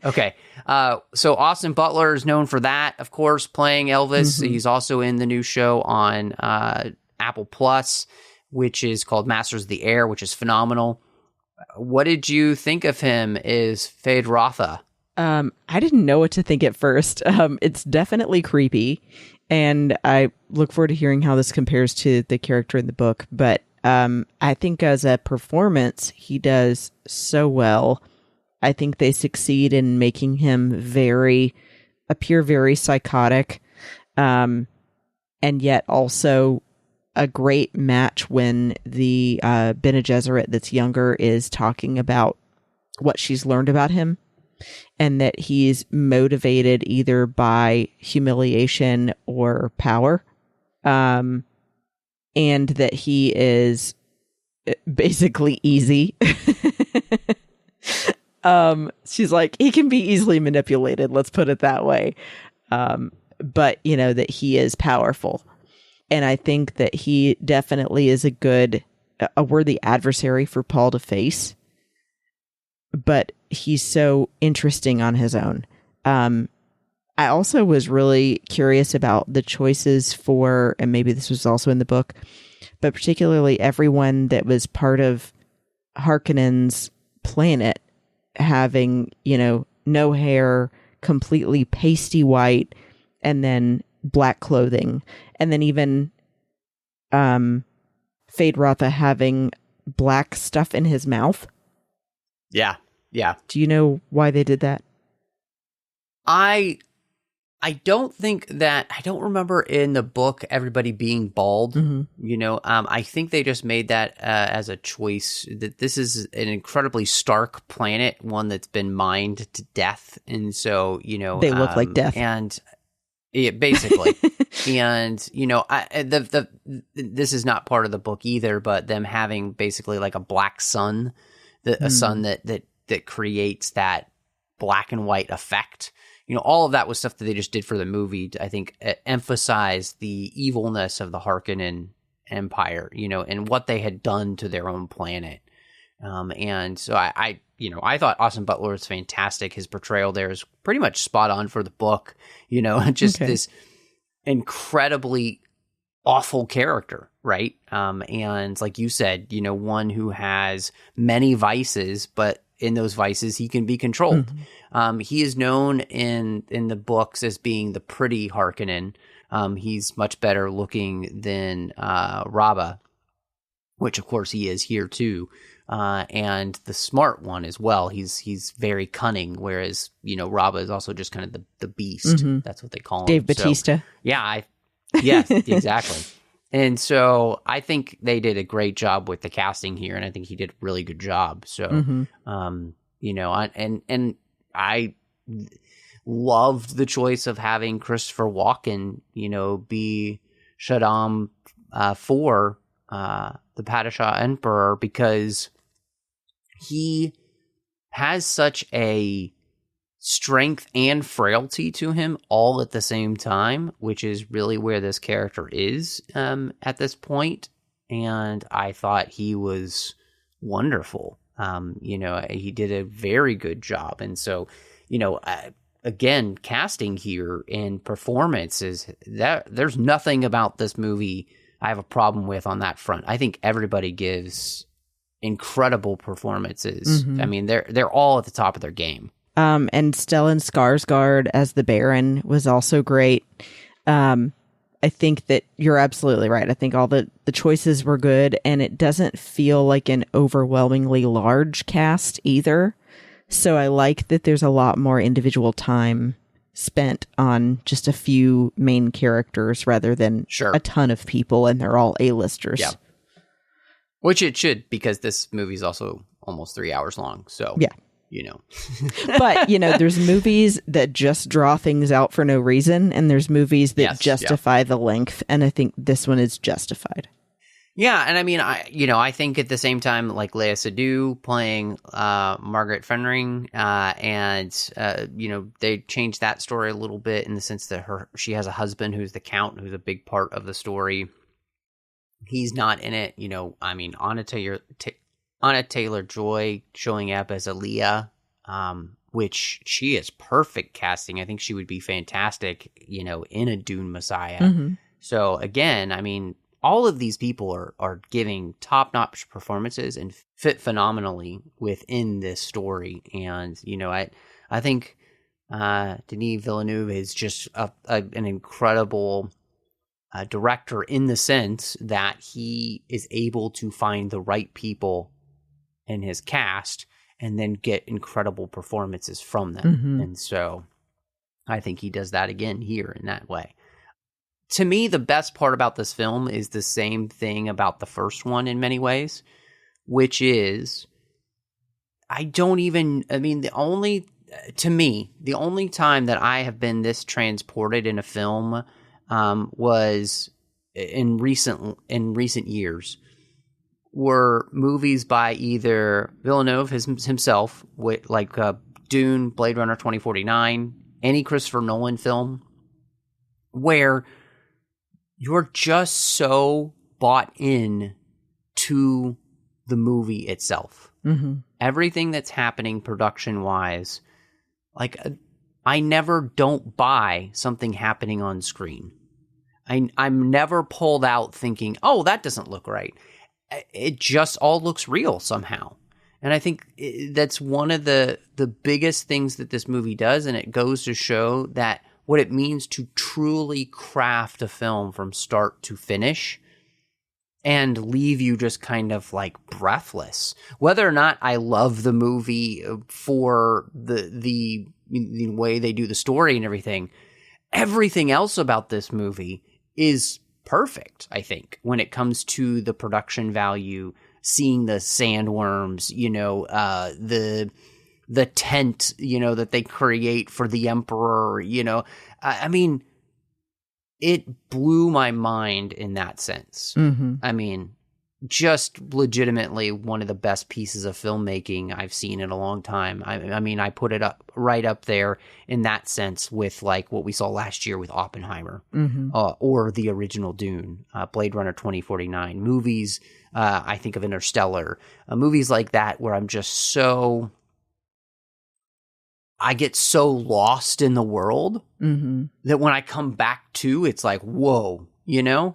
Okay. So Austin Butler is known for that, of course, playing Elvis. He's also in the new show on Apple Plus, which is called Masters of the Air, which is phenomenal. What did you think of him as Fade Rotha? I didn't know what to think at first. It's definitely creepy, and I look forward to hearing how this compares to the character in the book. But I think as a performance, he does so well. I think they succeed in making him appear very psychotic, and yet also a great match when the Bene Gesserit that's younger is talking about what she's learned about him, and that he's motivated either by humiliation or power, and that he is basically easy. She's like, he can be easily manipulated, let's put it that way. But that he is powerful. And I think that he definitely is a worthy adversary for Paul to face. But he's so interesting on his own. I also was really curious about the choices for, and maybe this was also in the book, but particularly everyone that was part of Harkonnen's planet having, no hair, completely pasty white, and then black clothing. And then even Fade Rotha having black stuff in his mouth. Yeah. Do you know why they did that? I don't remember in the book everybody being bald. I think they just made that as a choice, that this is an incredibly stark planet, one that's been mined to death. And so, they look like death. And yeah, basically. And, this is not part of the book either, but them having basically like a black sun, a sun that creates that black and white effect. All of that was stuff that they just did for the movie to, I think, emphasize the evilness of the Harkonnen Empire, and what they had done to their own planet. And so I thought Austin Butler was fantastic. His portrayal there is pretty much spot on for the book, this incredibly awful character, right? And like you said, one who has many vices, but in those vices, he can be controlled. He is known in the books as being the pretty Harkonnen. He's much better looking than Rabba, which of course he is here too. And the smart one as well. He's very cunning, whereas Rabba is also just kind of the beast. That's what they call him. Dave Bautista. So, yeah, yes, exactly. And so I think they did a great job with the casting here, and I think he did a really good job. So, I loved the choice of having Christopher Walken, be Shaddam for the Padishah Emperor, because he has such a strength and frailty to him all at the same time, which is really where this character is at this point. And I thought he was wonderful. He did a very good job. And so, again, casting here and performances, there's nothing about this movie I have a problem with on that front. I think everybody gives incredible performances. Mm-hmm. I mean, they're all at the top of their game. And Stellan Skarsgård as the Baron was also great. I think that you're absolutely right. I think all the choices were good, and it doesn't feel like an overwhelmingly large cast either. So I like that there's a lot more individual time spent on just a few main characters rather than a ton of people, and they're all A-listers. Yeah. Which it should, because this movie is also almost 3 hours long. So, yeah. But, there's movies that just draw things out for no reason, and there's movies that justify the length, and I think this one is justified. Yeah, and I mean, I think at the same time, like Léa Seydoux playing Margaret Fenring, and they changed that story a little bit in the sense that she has a husband who's the Count, who's a big part of the story. He's not in it, Anna Taylor-Joy showing up as Aaliyah, which she is perfect casting. I think she would be fantastic, in a Dune Messiah. Mm-hmm. So again, I mean, all of these people are giving top-notch performances and fit phenomenally within this story. And, I think Denis Villeneuve is just an incredible director in the sense that he is able to find the right people in his cast and then get incredible performances from them. Mm-hmm. And so I think he does that again here in that way. To me, the best part about this film is the same thing about the first one in many ways, which is the only time that I have been this transported in a film was in recent years, were movies by either Villeneuve himself, like Dune, Blade Runner 2049, any Christopher Nolan film, where you're just so bought in to the movie itself. Mm-hmm. Everything that's happening production-wise, like I never don't buy something happening on screen. I'm never pulled out thinking, oh, that doesn't look right. It just all looks real somehow. And I think that's one of the biggest things that this movie does, and it goes to show that what it means to truly craft a film from start to finish and leave you just kind of like breathless. Whether or not I love the movie for the way they do the story and everything else about this movie is perfect, I think, when it comes to the production value, seeing the sandworms, the tent, that they create for the Emperor, I mean, it blew my mind in that sense. Mm-hmm. I mean, just legitimately one of the best pieces of filmmaking I've seen in a long time. I mean, I put it right up there in that sense with like what we saw last year with Oppenheimer, mm-hmm. Or the original Dune, Blade Runner 2049, movies. I think of Interstellar, movies like that where I'm just I get so lost in the world mm-hmm. that when I come back to, it's like, whoa,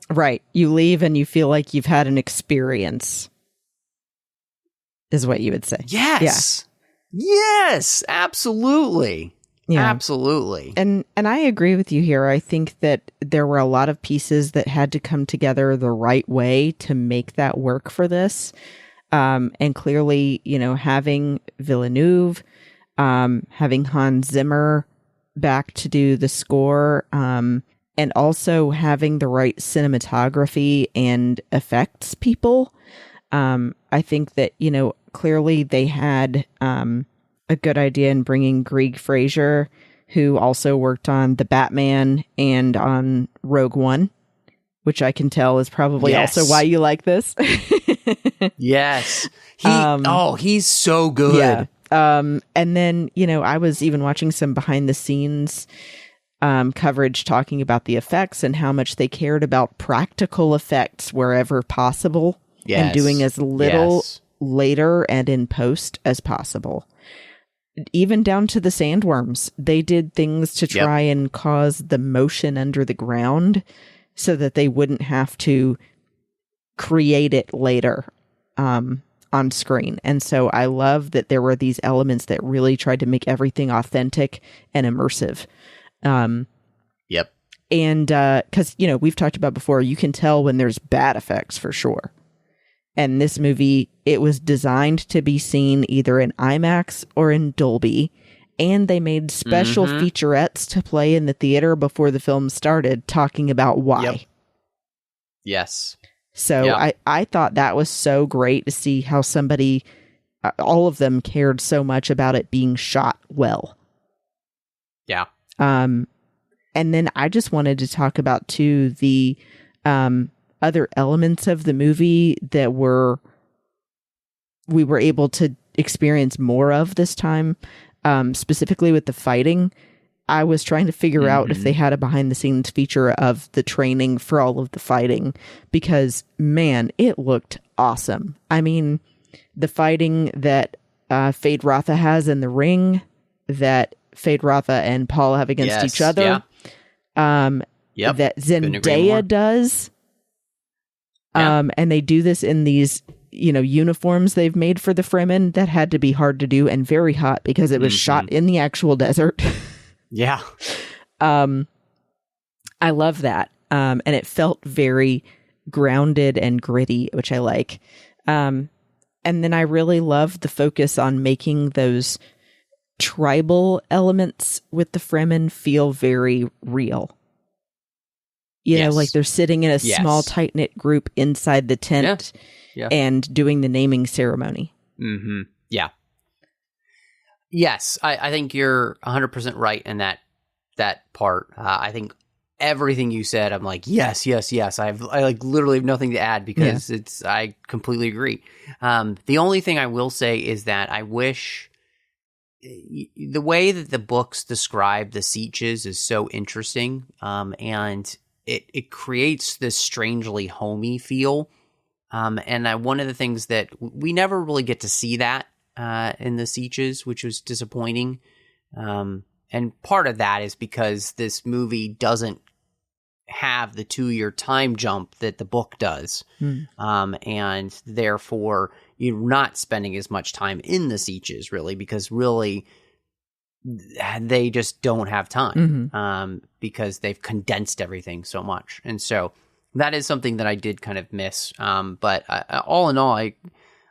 Right. You leave and you feel like you've had an experience, is what you would say. Yes. Yeah. Yes, absolutely. Yeah. Absolutely. And I agree with you here. I think that there were a lot of pieces that had to come together the right way to make that work for this. And clearly, having Villeneuve, having Hans Zimmer back to do the score, and also having the right cinematography and effects people. I think that, clearly they had a good idea in bringing Greig Fraser, who also worked on The Batman and on Rogue One. which I can tell is probably also why you like this. Yes. He's so good. Yeah. And then, I was even watching some behind the scenes coverage talking about the effects and how much they cared about practical effects wherever possible and doing as little later and in post as possible. Even down to the sandworms, they did things to try and cause the motion under the ground so that they wouldn't have to create it later on screen. And so I love that there were these elements that really tried to make everything authentic and immersive. Yep. And because, we've talked about before, you can tell when there's bad effects for sure. And this movie, it was designed to be seen either in IMAX or in Dolby. And they made special featurettes to play in the theater before the film started, talking about why. Yep. Yes. So I thought that was so great to see how somebody, all of them cared so much about it being shot well. Yeah. And then I just wanted to talk about too the other elements of the movie that we were able to experience more of this time, specifically with the fighting. I was trying to figure out if they had a behind the scenes feature of the training for all of the fighting, because man, it looked awesome. I mean, the fighting that Fade Rotha has in the ring, that Fade Rotha and Paul have against each other, that Zendaya does. And they do this in these, uniforms they've made for the Fremen that had to be hard to do and very hot because it was shot in the actual desert. Yeah. I love that. And it felt very grounded and gritty, which I like. And then I really love the focus on making those tribal elements with the Fremen feel very real. Like they're sitting in a small, tight-knit group inside the tent and doing the naming ceremony. Mm-hmm. Yeah. Yes, I think you're 100% right in that part. I think everything you said, I'm like, yes. I literally have nothing to add because I completely agree. The only thing I will say is that I wish the way that the books describe the Sieches is so interesting, and it creates this strangely homey feel. And one of the things that we never really get to see that in the Sieches, which was disappointing. And part of that is because this movie doesn't have the 2-year time jump that the book does. And therefore you're not spending as much time in the Sieches really, because really they just don't have time, because they've condensed everything so much. And so that is something that I did kind of miss. But all in all, I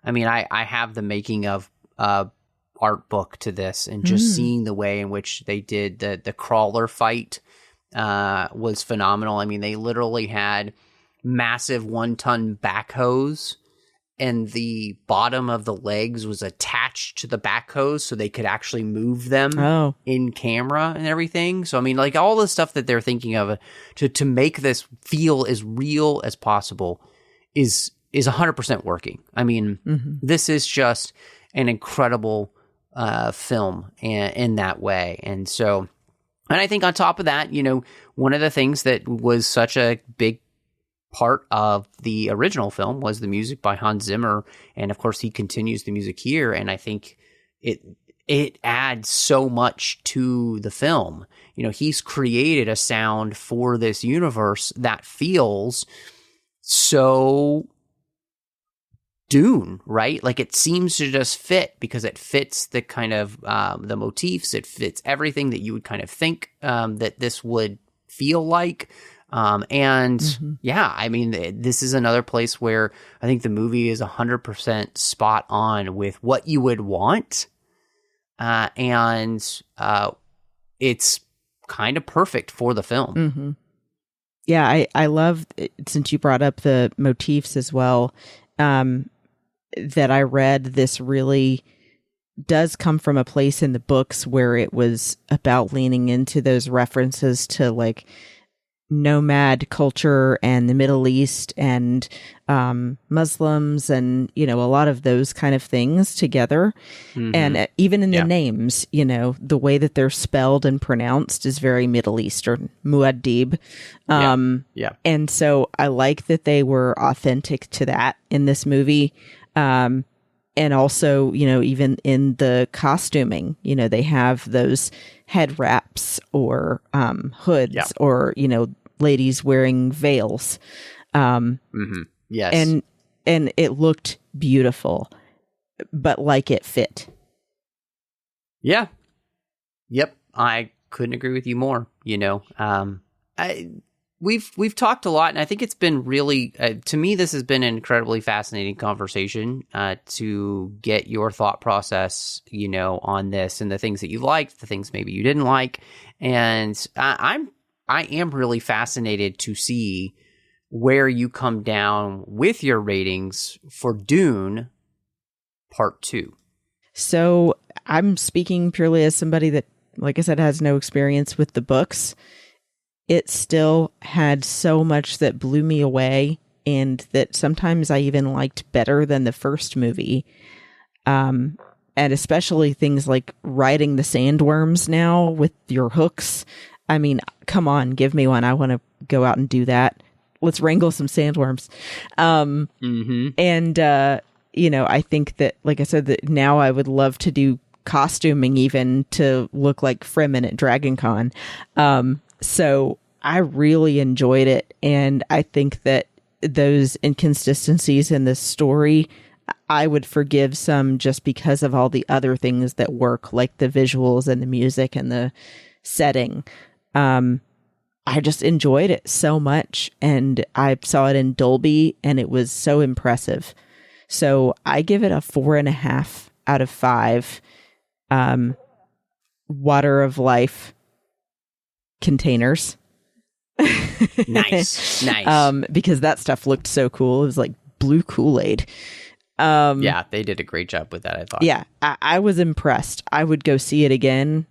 have the making of art book to this, and just seeing the way in which they did the crawler fight was phenomenal. I mean, they literally had massive 1-ton backhoes, and the bottom of the legs was attached to the backhoes so they could actually move them in camera and everything. So, I mean, like all the stuff that they're thinking of to make this feel as real as possible is 100% working. I mean, this is just an incredible film in that way. And so, and I think on top of that, one of the things that was such a big part of the original film was the music by Hans Zimmer, and of course he continues the music here, and I think it adds so much to the film. He's created a sound for this universe that feels so Dune, right? Like it seems to just fit because it fits the kind of the motifs, it fits everything that you would kind of think that this would feel like. I mean, this is another place where I think the movie is 100% spot on with what you would want. And it's kind of perfect for the film. Yeah, I love, since you brought up the motifs as well, that I read this really does come from a place in the books where it was about leaning into those references to like nomad culture and the Middle East and Muslims and, a lot of those kind of things together. Mm-hmm. And even in the names, the way that they're spelled and pronounced is very Middle Eastern, Muad'Dib. And so I like that they were authentic to that in this movie. And also, even in the costuming, they have those head wraps or hoods or, ladies wearing veils. Yes. And it looked beautiful, but like it fit. Yeah. Yep. I couldn't agree with you more. We've talked a lot, and I think it's been really, to me, this has been an incredibly fascinating conversation to get your thought process, on this and the things that you liked, the things maybe you didn't like. And I am really fascinated to see where you come down with your ratings for Dune Part 2. So I'm speaking purely as somebody that, like I said, has no experience with the books. It still had so much that blew me away, and that sometimes I even liked better than the first movie. And especially things like riding the sandworms now with your hooks. I mean, come on, give me one. I want to go out and do that. Let's wrangle some sandworms. And, I think that, like I said, that now I would love to do costuming even to look like Fremen at DragonCon. So I really enjoyed it. And I think that those inconsistencies in the story, I would forgive some just because of all the other things that work, like the visuals and the music and the setting. I just enjoyed it so much, and I saw it in Dolby, and it was so impressive. So I give it a 4.5 out of 5 Water of Life containers. Nice. Because that stuff looked so cool. It was like blue Kool-Aid. Yeah, they did a great job with that, I thought. Yeah, I was impressed. I would go see it again.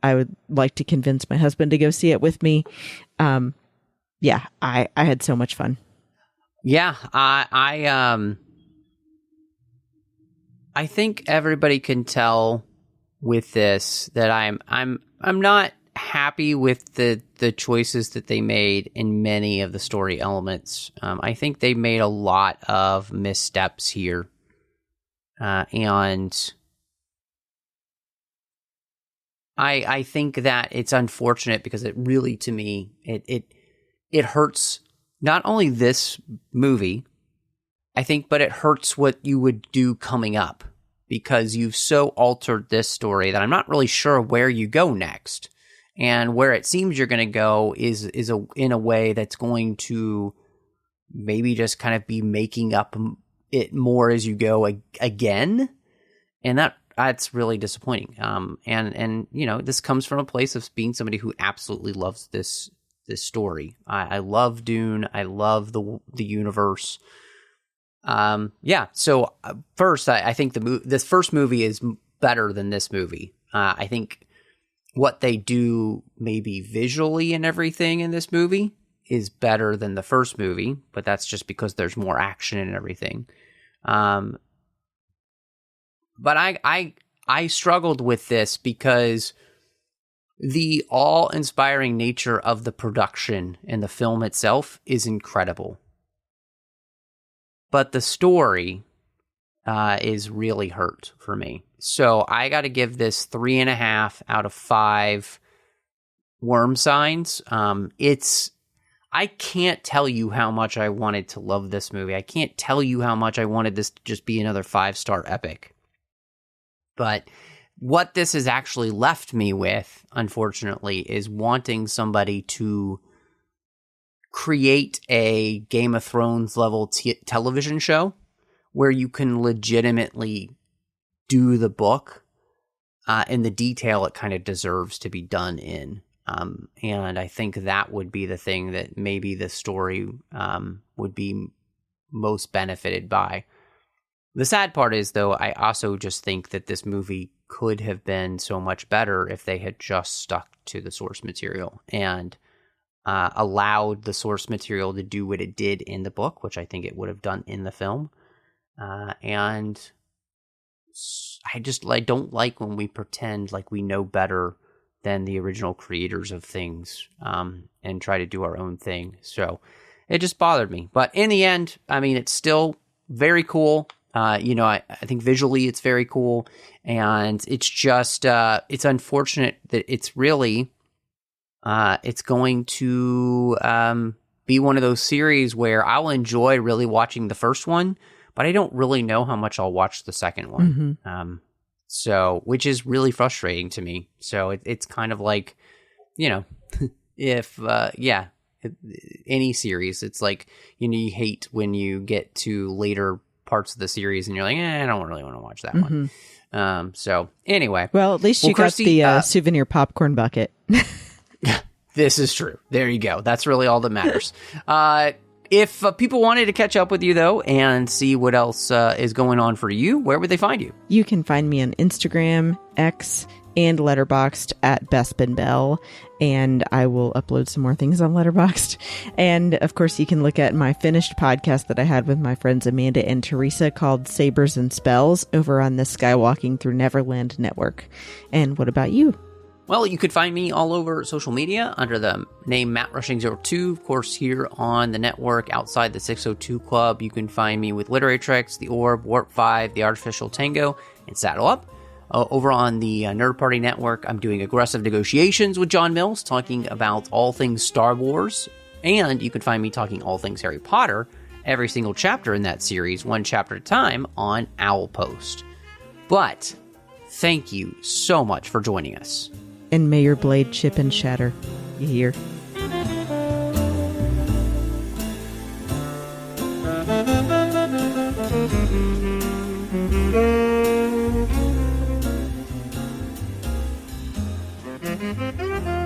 I would like to convince my husband to go see it with me. Yeah, I had so much fun. Yeah, I think everybody can tell with this that I'm not happy with the choices that they made in many of the story elements. I think they made a lot of missteps here, and I think that it's unfortunate because it really, to me, it hurts not only this movie, I think, but it hurts what you would do coming up, because you've so altered this story that I'm not really sure where you go next. And where it seems you're going to go is in a way that's going to maybe just kind of be making up it more as you go again. And that's really disappointing. And this comes from a place of being somebody who absolutely loves this story. I love Dune. I love the universe. So first, I think this first movie is better than this movie. I think what they do maybe visually and everything in this movie is better than the first movie, but that's just because there's more action and everything. But I struggled with this because the awe-inspiring nature of the production and the film itself is incredible. But the story is really hurt for me. So I got to give this 3.5 out of 5 worm signs. I can't tell you how much I wanted to love this movie. I can't tell you how much I wanted this to just be another 5-star epic. But what this has actually left me with, unfortunately, is wanting somebody to create a Game of Thrones level television show where you can legitimately do the book in the detail it kind of deserves to be done in. And I think that would be the thing that maybe the story would be most benefited by. The sad part is, though, I also just think that this movie could have been so much better if they had just stuck to the source material. And allowed the source material to do what it did in the book, which I think it would have done in the film. And I just don't like when we pretend like we know better than the original creators of things, and try to do our own thing. So it just bothered me. But in the end, I mean, it's still very cool. I think visually it's very cool. And it's just, it's unfortunate that it's really, it's going to be one of those series where I'll enjoy really watching the first one, but I don't really know how much I'll watch the second one. So, which is really frustrating to me. So it's kind of like, if, any series, it's like, you hate when you get to later parts of the series and you're like, I don't really want to watch that one. So anyway. Well, at least you got Christy, the souvenir popcorn bucket. This is true. There you go. That's really all that matters. If people wanted to catch up with you, though, and see what else is going on for you, where would they find you? You can find me on Instagram, X, and Letterboxd at Bespin Bell, and I will upload some more things on Letterboxd. And, of course, you can look at my finished podcast that I had with my friends Amanda and Teresa called Sabers and Spells over on the Skywalking Through Neverland network. And what about you? Well, you could find me all over social media under the name Matt Rushing02. Of course, here on the network, outside the 602 Club, you can find me with Literary Treks, The Orb, Warp 5, The Artificial Tango, and Saddle Up. Over on the Nerd Party Network, I'm doing Aggressive Negotiations with John Mills, talking about all things Star Wars. And you can find me talking all things Harry Potter, every single chapter in that series, one chapter at a time, on Owlpost. But thank you so much for joining us. And may your blade chip and shatter. You hear? Thank you.